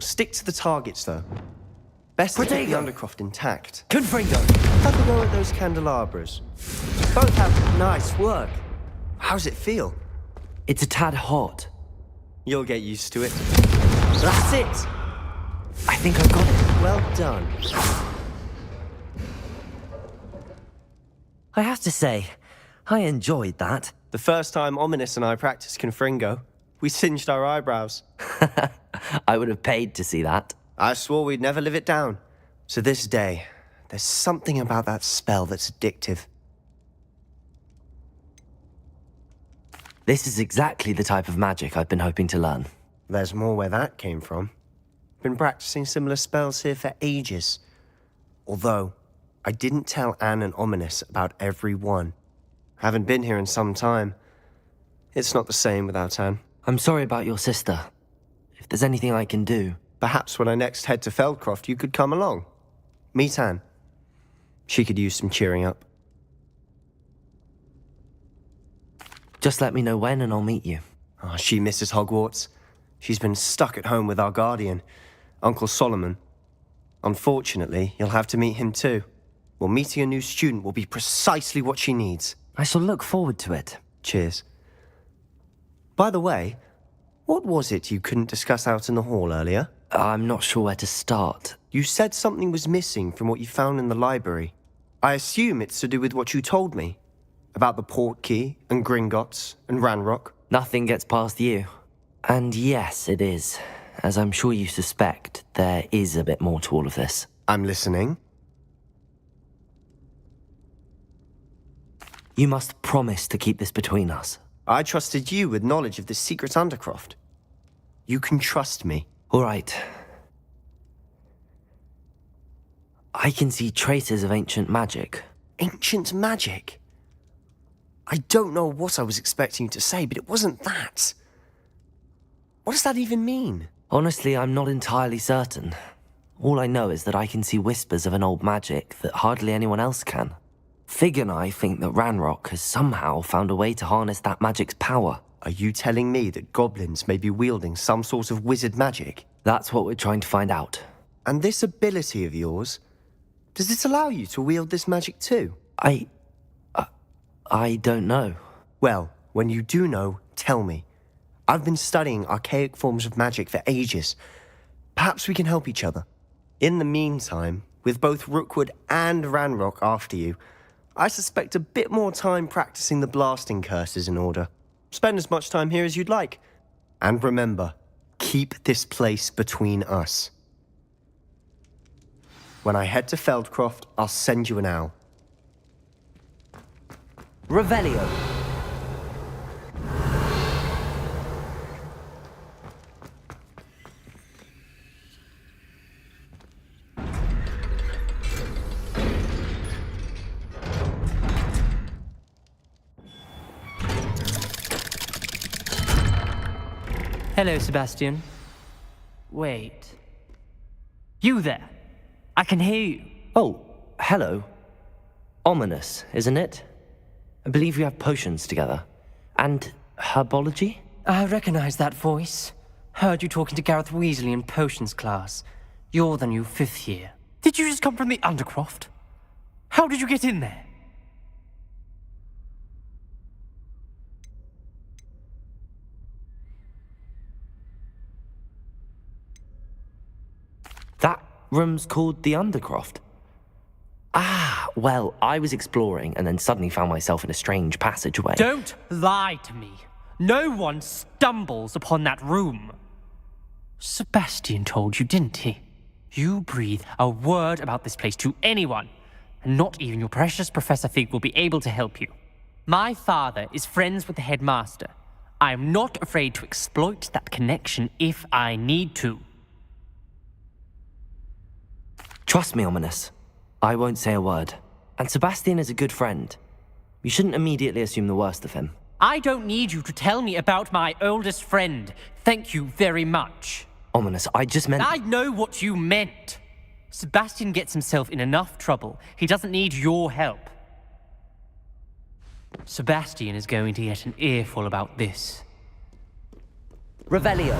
Stick to the targets, though. Best to keep the Undercroft intact. Confringo! Have a go at those candelabras. Both have nice work. How's it feel? It's a tad hot. You'll get used to it. That's it! I think I've got it. Well done. I have to say, I enjoyed that. The first time Ominous and I practiced Confringo, we singed our eyebrows. I would have paid to see that. I swore we'd never live it down. To this day, there's something about that spell that's addictive. This is exactly the type of magic I've been hoping to learn. There's more where that came from. Been practicing similar spells here for ages. Although, I didn't tell Anne and Ominous about every one. Haven't been here in some time. It's not the same without Anne. I'm sorry about your sister. If there's anything I can do... Perhaps when I next head to Feldcroft, you could come along. Meet Anne. She could use some cheering up. Just let me know when and I'll meet you. Oh, she misses Hogwarts. She's been stuck at home with our guardian, Uncle Solomon. Unfortunately, you'll have to meet him too. Well, meeting a new student will be precisely what she needs. I shall look forward to it. Cheers. By the way, what was it you couldn't discuss out in the hall earlier? I'm not sure where to start. You said something was missing from what you found in the library. I assume it's to do with what you told me. About the Portkey and Gringotts and Ranrock. Nothing gets past you. And yes, it is. As I'm sure you suspect, there is a bit more to all of this. I'm listening. You must promise to keep this between us. I trusted you with knowledge of the secret Undercroft. You can trust me. All right. I can see traces of ancient magic. Ancient magic? I don't know what I was expecting you to say, but it wasn't that. What does that even mean? Honestly, I'm not entirely certain. All I know is that I can see whispers of an old magic that hardly anyone else can. Fig and I think that Ranrock has somehow found a way to harness that magic's power. Are you telling me that goblins may be wielding some sort of wizard magic? That's what we're trying to find out. And this ability of yours, does it allow you to wield this magic too? I don't know. Well, when you do know, tell me. I've been studying archaic forms of magic for ages. Perhaps we can help each other. In the meantime, with both Rookwood and Ranrock after you, I suspect a bit more time practicing the blasting curse is in order. Spend as much time here as you'd like. And remember, keep this place between us. When I head to Feldcroft, I'll send you an owl. Revelio. Hello, Sebastian. Wait. You there? I can hear you. Oh, hello. Ominous, isn't it? I believe you have potions together. And herbology? I recognize that voice. Heard you talking to Gareth Weasley in potions class. You're the new 5th year. Did you just come from the Undercroft? How did you get in there? That room's called the Undercroft. Ah, well, I was exploring and then suddenly found myself in a strange passageway. Don't lie to me. No one stumbles upon that room. Sebastian told you, didn't he? You breathe a word about this place to anyone, and not even your precious Professor Fig will be able to help you. My father is friends with the headmaster. I am not afraid to exploit that connection if I need to. Trust me, Ominous. I won't say a word. And Sebastian is a good friend. You shouldn't immediately assume the worst of him. I don't need you to tell me about my oldest friend. Thank you very much. Ominous, I just meant... I know what you meant. Sebastian gets himself in enough trouble. He doesn't need your help. Sebastian is going to get an earful about this. Revelio.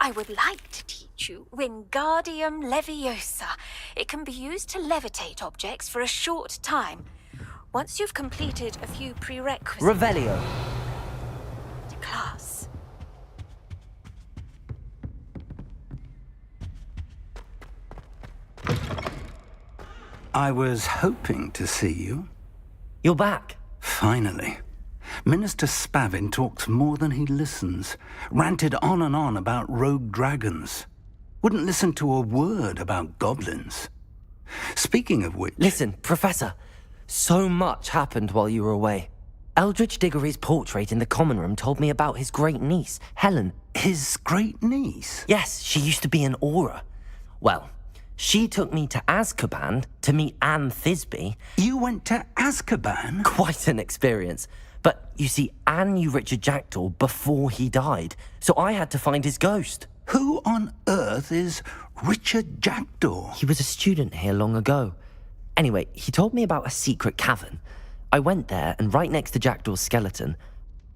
I would like to teach you Wingardium Leviosa. It can be used to levitate objects for a short time. Once you've completed a few prerequisites... Revelio. ...to class. I was hoping to see you. You're back. Finally. Minister Spavin talks more than he listens. Ranted on and on about rogue dragons. Wouldn't listen to a word about goblins. Speaking of which... Listen, Professor. So much happened while you were away. Eldridge Diggory's portrait in the common room told me about his great niece, Helen. His great niece? Yes, she used to be an Auror. Well, she took me to Azkaban to meet Anne Thisbe. You went to Azkaban? Quite an experience. But, you see, Anne knew Richard Jackdaw before he died, so I had to find his ghost. Who on earth is Richard Jackdaw? He was a student here long ago. Anyway, he told me about a secret cavern. I went there, and right next to Jackdaw's skeleton,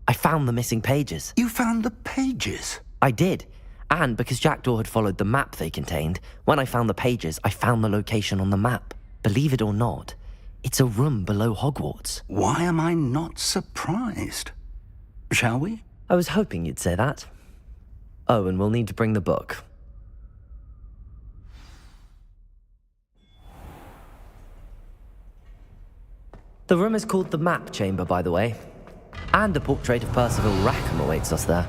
I found the missing pages. You found the pages? I did. And because Jackdaw had followed the map they contained, when I found the pages, I found the location on the map. Believe it or not, it's a room below Hogwarts. Why am I not surprised? Shall we? I was hoping you'd say that. Oh, and we'll need to bring the book. The room is called the Map Chamber, by the way. And a portrait of Percival Rackham awaits us there.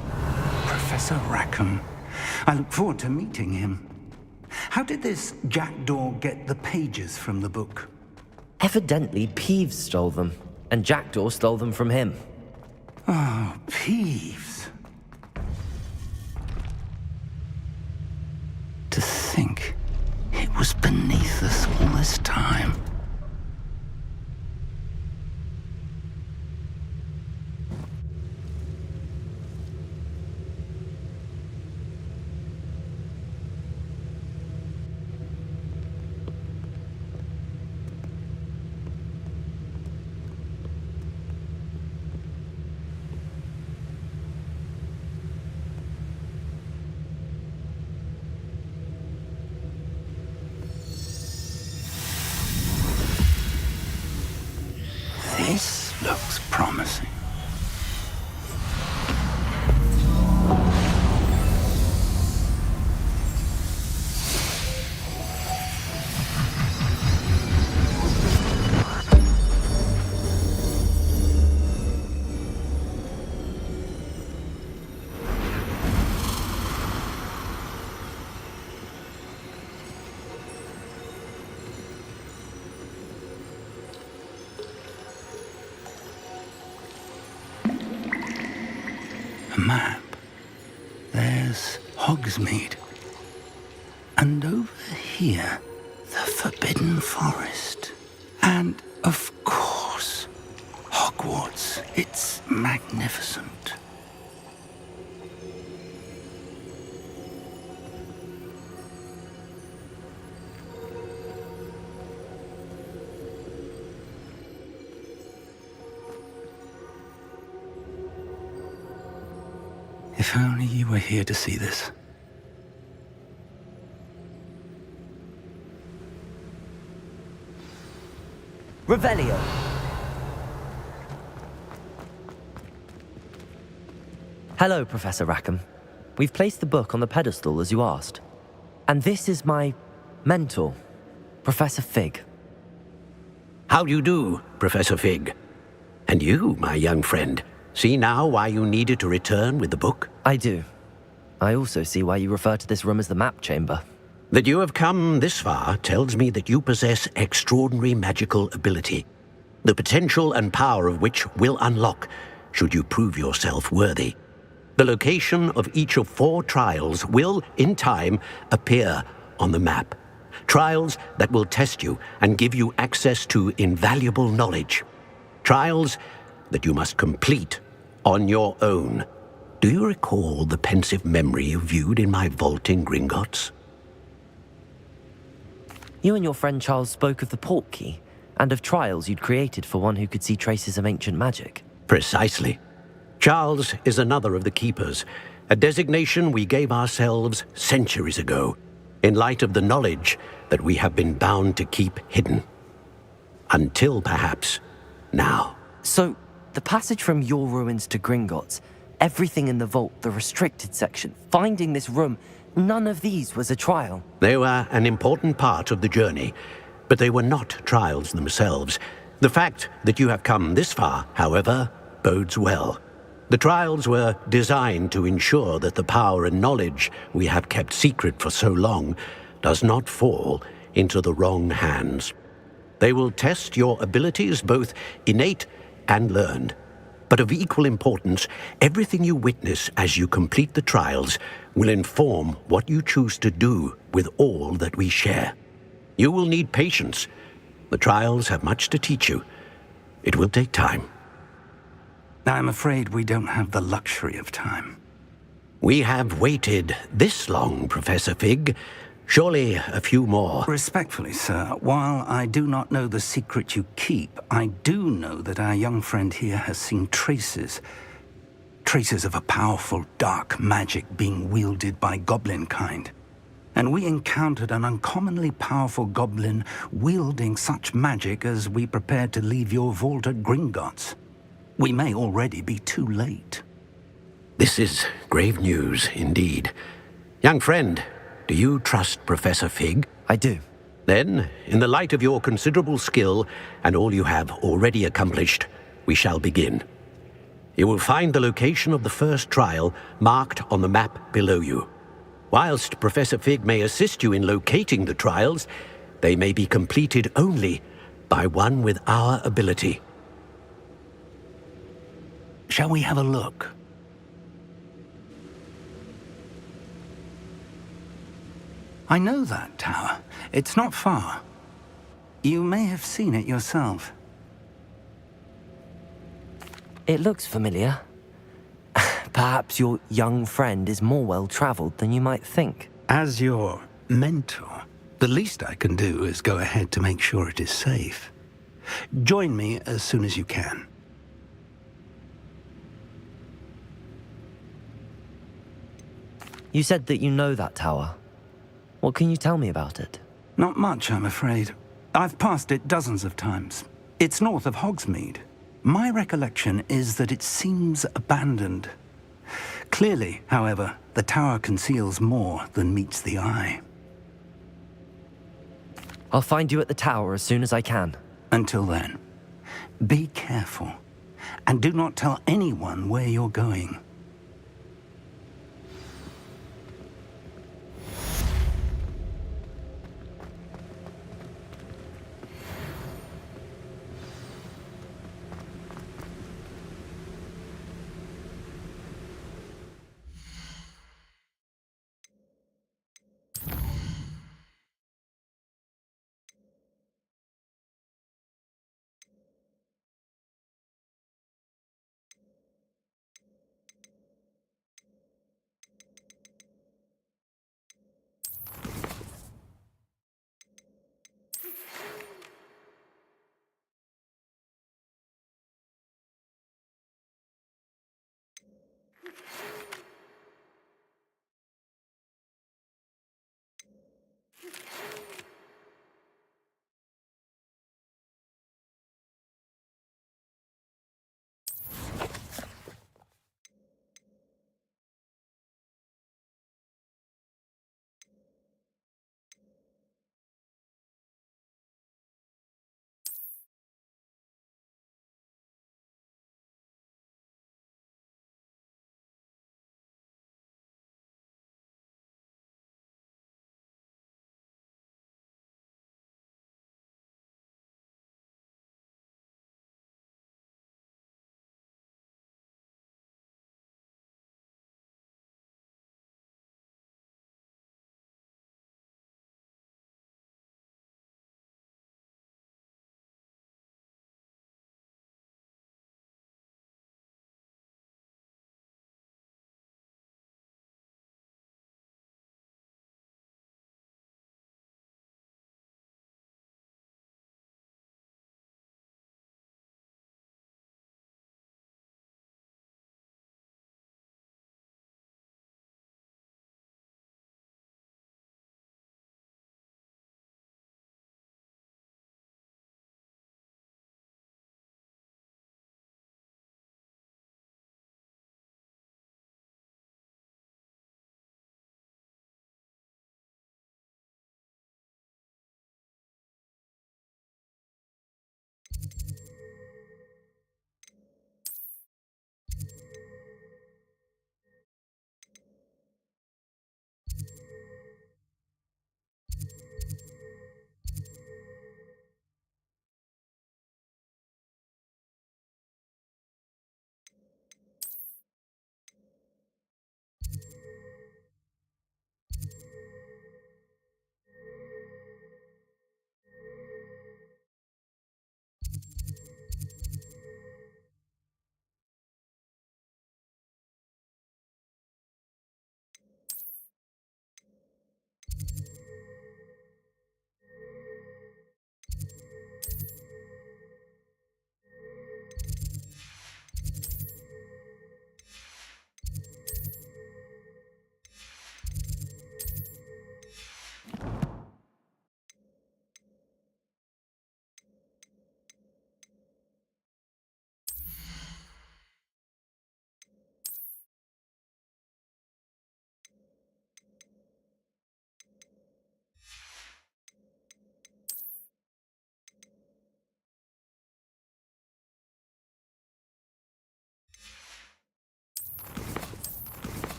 Professor Rackham. I look forward to meeting him. How did this Jackdaw get the pages from the book? Evidently, Peeves stole them, and Jackdaw stole them from him. Oh, Peeves. To think it was beneath us all this time. This looks promising. Map. There's Hogsmeade. And over here, the Forbidden Forest. And, of course, Hogwarts. It's magnificent. If only you were here to see this. Revelio. Hello, Professor Rackham. We've placed the book on the pedestal as you asked. And this is my mentor, Professor Fig. How do you do, Professor Fig? And you, my young friend, see now why you needed to return with the book? I do. I also see why you refer to this room as the Map Chamber. That you have come this far tells me that you possess extraordinary magical ability, the potential and power of which will unlock should you prove yourself worthy. The location of each of 4 trials will, in time, appear on the map. Trials that will test you and give you access to invaluable knowledge. Trials that you must complete on your own. Do you recall the pensive memory you viewed in my vault in Gringotts? You and your friend Charles spoke of the Portkey, and of trials you'd created for one who could see traces of ancient magic. Precisely. Charles is another of the keepers, a designation we gave ourselves centuries ago, in light of the knowledge that we have been bound to keep hidden. Until perhaps now. So, the passage from your ruins to Gringotts, everything in the vault, the restricted section, finding this room, none of these was a trial. They were an important part of the journey, but they were not trials themselves. The fact that you have come this far, however, bodes well. The trials were designed to ensure that the power and knowledge we have kept secret for so long does not fall into the wrong hands. They will test your abilities, both innate and learned. But of equal importance, everything you witness as you complete the trials will inform what you choose to do with all that we share. You will need patience. The trials have much to teach you. It will take time. I'm afraid we don't have the luxury of time. We have waited this long, Professor Fig. Surely a few more. Respectfully, sir, while I do not know the secret you keep, I do know that our young friend here has seen traces. Traces of a powerful dark magic being wielded by goblin kind. And we encountered an uncommonly powerful goblin wielding such magic as we prepared to leave your vault at Gringotts. We may already be too late. This is grave news indeed. Young friend, do you trust Professor Fig? I do. Then, in the light of your considerable skill and all you have already accomplished, we shall begin. You will find the location of the first trial marked on the map below you. Whilst Professor Fig may assist you in locating the trials, they may be completed only by one with our ability. Shall we have a look? I know that tower. It's not far. You may have seen it yourself. It looks familiar. Perhaps your young friend is more well-traveled than you might think. As your mentor, the least I can do is go ahead to make sure it is safe. Join me as soon as you can. You said that you know that tower. What can you tell me about it? Not much, I'm afraid. I've passed it dozens of times. It's north of Hogsmeade. My recollection is that it seems abandoned. Clearly, however, the tower conceals more than meets the eye. I'll find you at the tower as soon as I can. Until then, be careful, and do not tell anyone where you're going.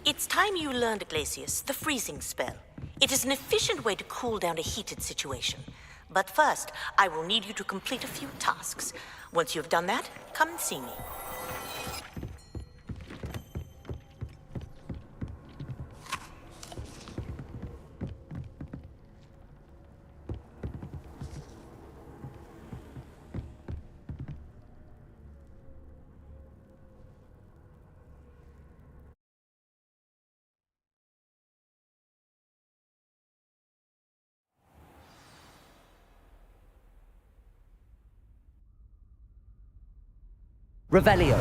It's time you learned, Glacius, the freezing spell. It is an efficient way to cool down a heated situation. But first, I will need you to complete a few tasks. Once you've done that, come and see me. Revelio.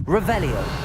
Revelio.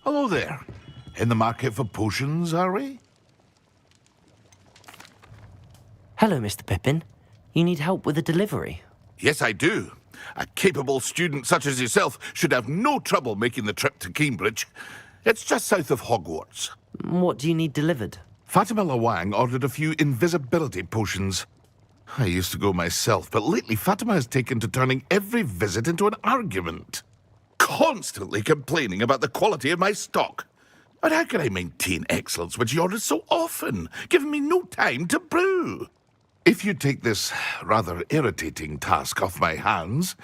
Hello there. In the market for potions, are we? Hello, Mr. Pippin. You need help with a delivery? Yes, I do. A capable student such as yourself should have no trouble making the trip to Cambridge. It's just south of Hogwarts. What do you need delivered? Fatima Lawang ordered a few invisibility potions. I used to go myself, but lately Fatima has taken to turning every visit into an argument. Constantly complaining about the quality of my stock. But how can I maintain excellence when she orders so often, giving me no time to brew? If you take this rather irritating task off my hands,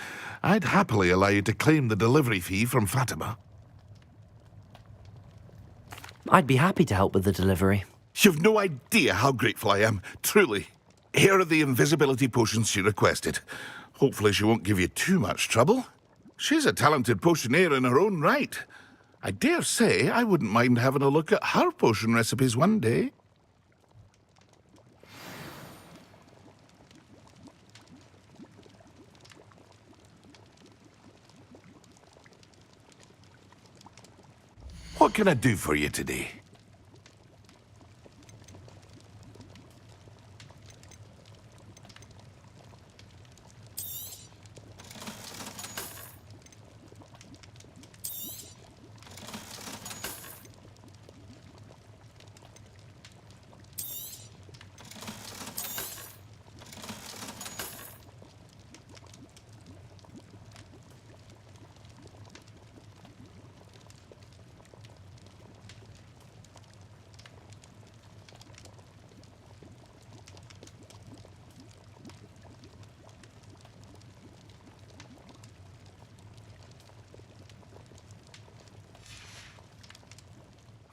I'd happily allow you to claim the delivery fee from Fatima. I'd be happy to help with the delivery. You've no idea how grateful I am, truly. Here are the invisibility potions she requested. Hopefully she won't give you too much trouble. She's a talented potioneer in her own right. I dare say I wouldn't mind having a look at her potion recipes one day. What can I do for you today?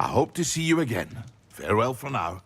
I hope to see you again. Farewell for now.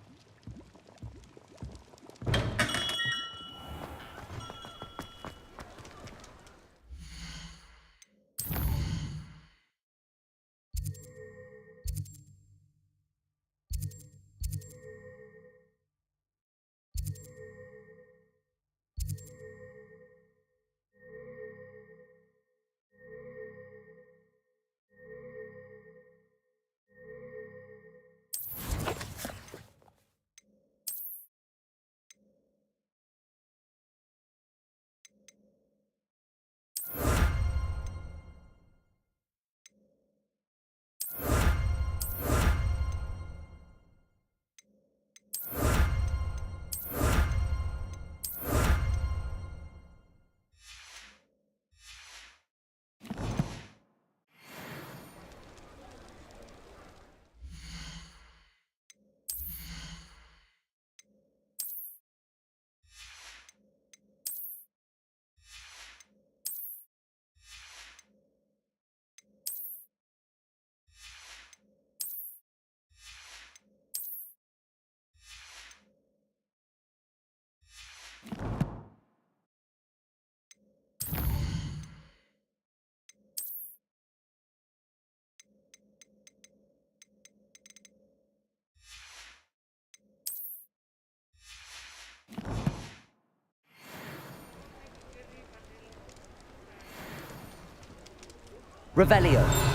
Revelio.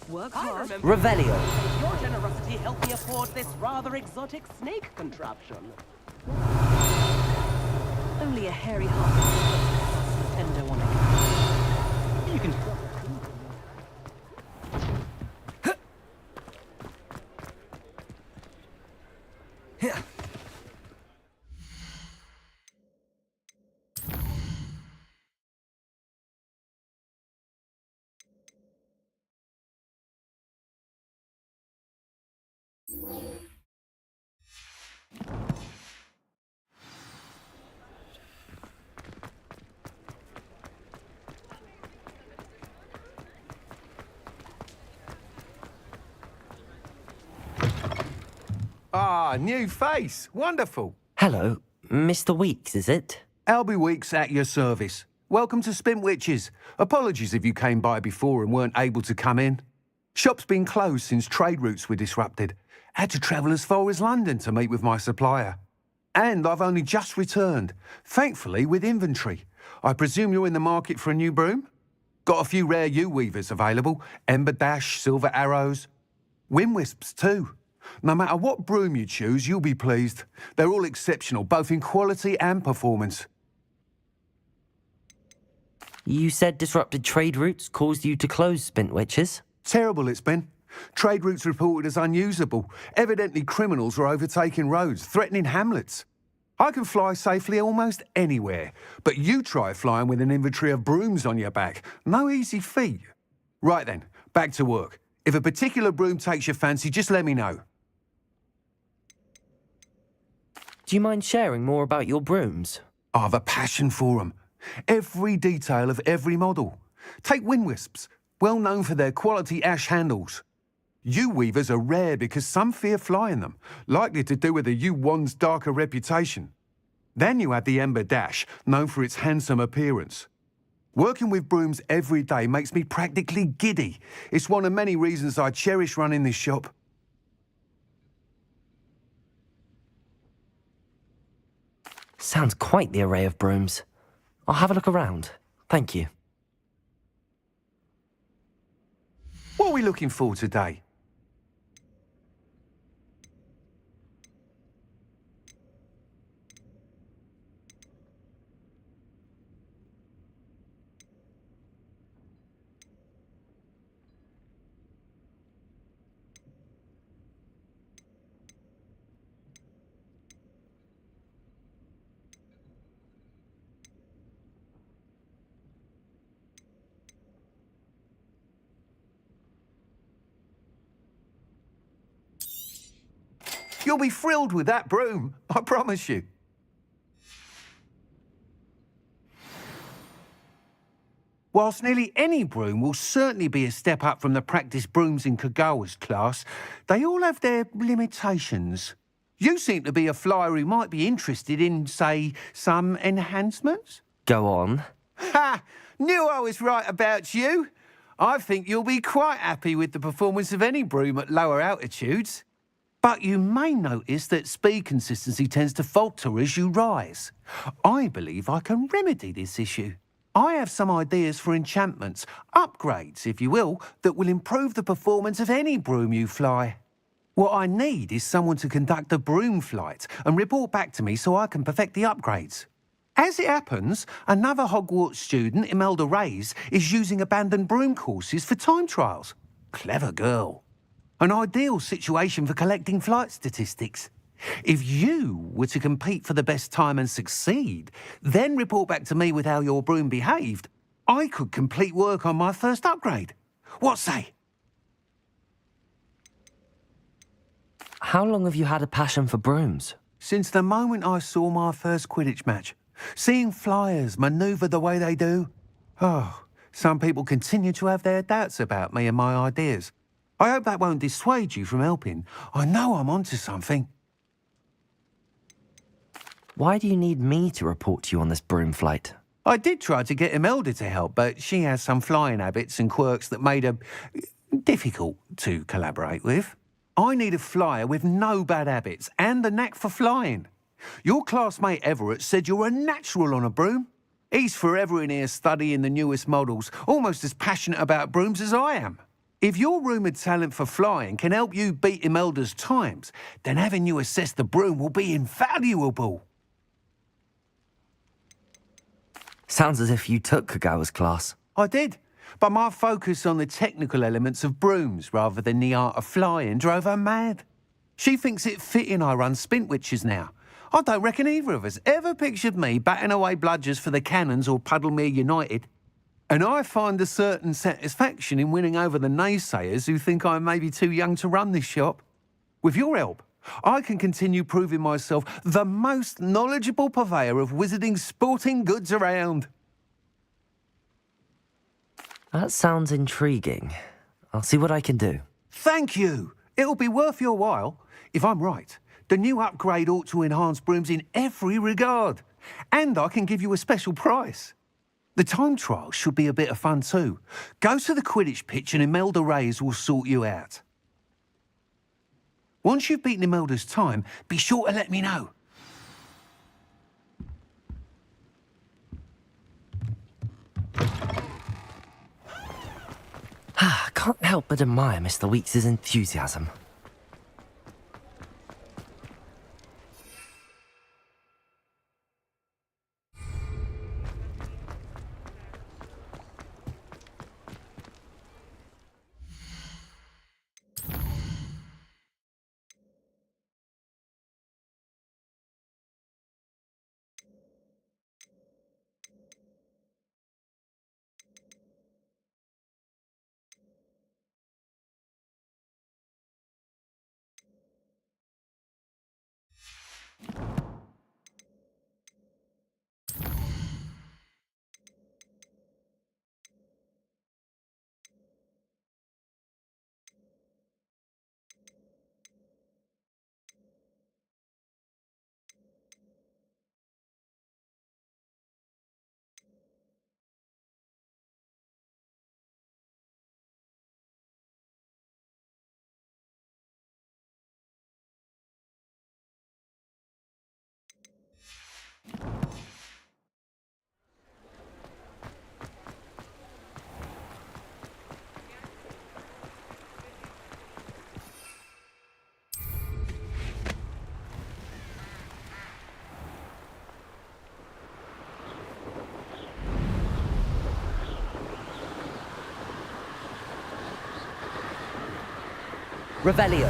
Work hard. Revelio. Your generosity helped me afford this rather exotic snake contraption. Only a hairy heart. Tender one again. You can. Ah, new face. Wonderful. Hello, Mr. Weeks, is it? Albie Weeks at your service. Welcome to Spintwitches. Apologies if you came by before and weren't able to come in. Shop's been closed since trade routes were disrupted. Had to travel as far as London to meet with my supplier. And I've only just returned, thankfully with inventory. I presume you're in the market for a new broom? Got a few rare U-weavers available. Ember Dash, Silver Arrows. Wind Wisps too. No matter what broom you choose, you'll be pleased. They're all exceptional, both in quality and performance. You said disrupted trade routes caused you to close Spintwitches? Terrible it's been. Trade routes reported as unusable. Evidently criminals were overtaking roads, threatening hamlets. I can fly safely almost anywhere, but you try flying with an inventory of brooms on your back. No easy feat. Right then, back to work. If a particular broom takes your fancy, just let me know. Do you mind sharing more about your brooms? I have a passion for them. Every detail of every model. Take wind wisps, well known for their quality ash handles. Yew weavers are rare because some fear flying them, likely to do with the yew wand's darker reputation. Then you have the ember dash, known for its handsome appearance. Working with brooms every day makes me practically giddy. It's one of many reasons I cherish running this shop. Sounds quite the array of brooms. I'll have a look around. Thank you. What are we looking for today? You'll be thrilled with that broom, I promise you. Whilst nearly any broom will certainly be a step up from the practice brooms in Kagawa's class, they all have their limitations. You seem to be a flyer who might be interested in, say, some enhancements? Go on. Ha! Knew I was right about you. I think you'll be quite happy with the performance of any broom at lower altitudes. But you may notice that speed consistency tends to falter as you rise. I believe I can remedy this issue. I have some ideas for enchantments, upgrades, if you will, that will improve the performance of any broom you fly. What I need is someone to conduct a broom flight and report back to me so I can perfect the upgrades. As it happens, another Hogwarts student, Imelda Reyes, is using abandoned broom courses for time trials. Clever girl. An ideal situation for collecting flight statistics. If you were to compete for the best time and succeed, then report back to me with how your broom behaved, I could complete work on my first upgrade. What say? How long have you had a passion for brooms? Since the moment I saw my first Quidditch match. Seeing flyers manoeuvre the way they do. Oh, some people continue to have their doubts about me and my ideas. I hope that won't dissuade you from helping. I know I'm onto something. Why do you need me to report to you on this broom flight? I did try to get Imelda to help, but she has some flying habits and quirks that made her difficult to collaborate with. I need a flyer with no bad habits and a knack for flying. Your classmate Everett said you're a natural on a broom. He's forever in here studying the newest models, almost as passionate about brooms as I am. If your rumoured talent for flying can help you beat Imelda's times, then having you assess the broom will be invaluable. Sounds as if you took Kagawa's class. I did, but my focus on the technical elements of brooms rather than the art of flying drove her mad. She thinks it fitting I run Spintwitches now. I don't reckon either of us ever pictured me batting away bludgers for the Cannons or Puddlemere United. And I find a certain satisfaction in winning over the naysayers who think I may be too young to run this shop. With your help, I can continue proving myself the most knowledgeable purveyor of wizarding sporting goods around. That sounds intriguing. I'll see what I can do. Thank you. It'll be worth your while. If I'm right, the new upgrade ought to enhance brooms in every regard. And I can give you a special price. The time trial should be a bit of fun too. Go to the Quidditch pitch and Imelda Reyes will sort you out. Once you've beaten Imelda's time, be sure to let me know. Can't help but admire Mr. Weeks' enthusiasm. Revelio.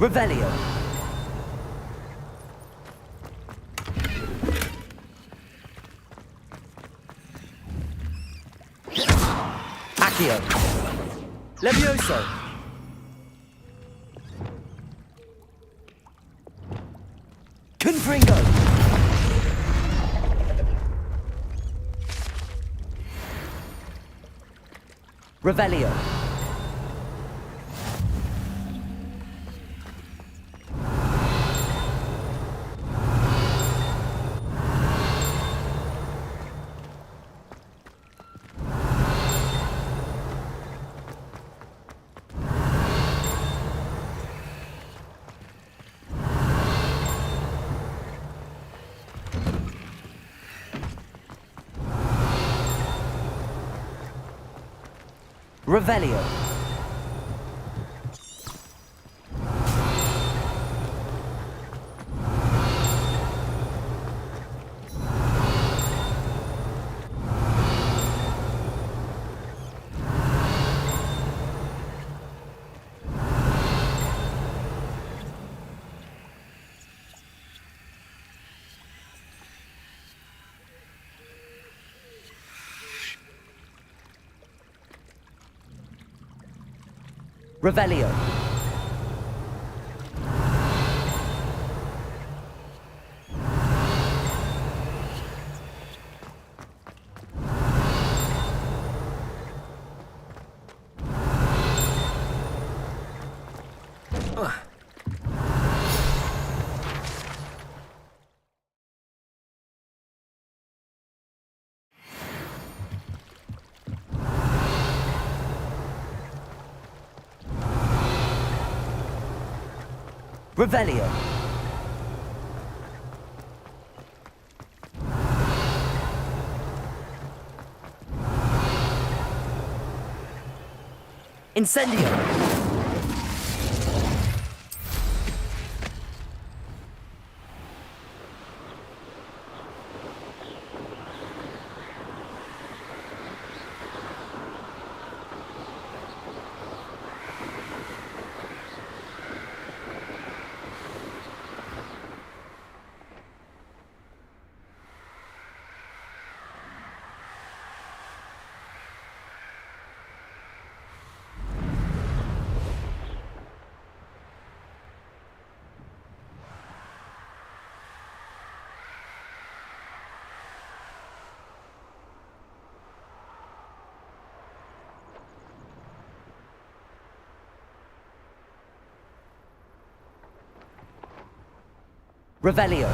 Revelio. Accio. Levioso. Confringo. Revelio. Revelio. Revelio. Revelio. Incendio. Revelio.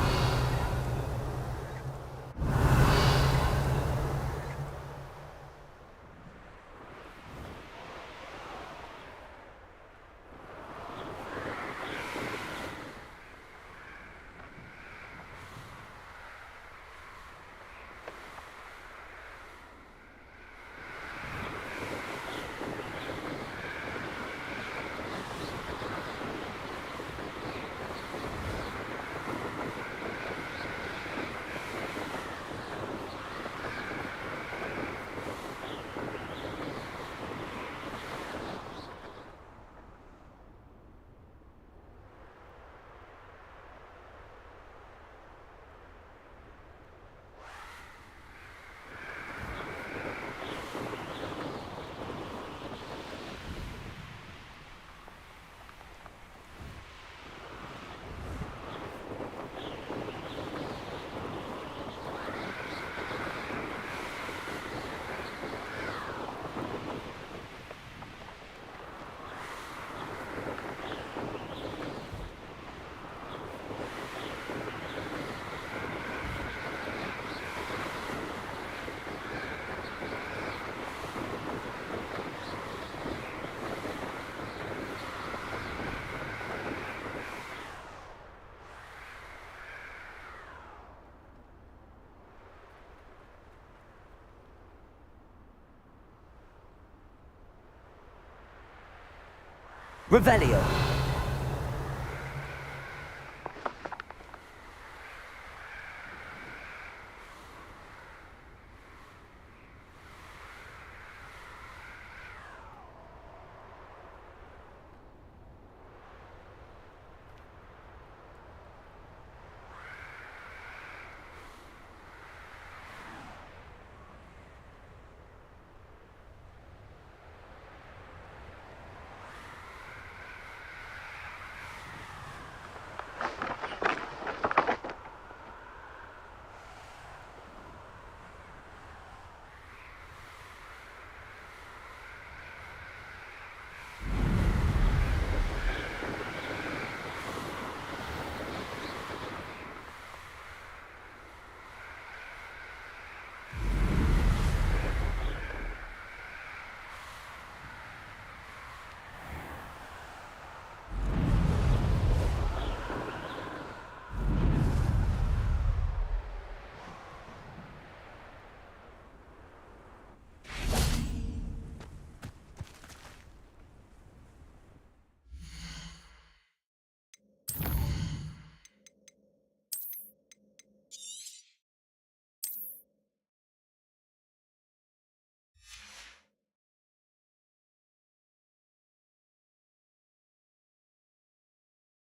Revelio.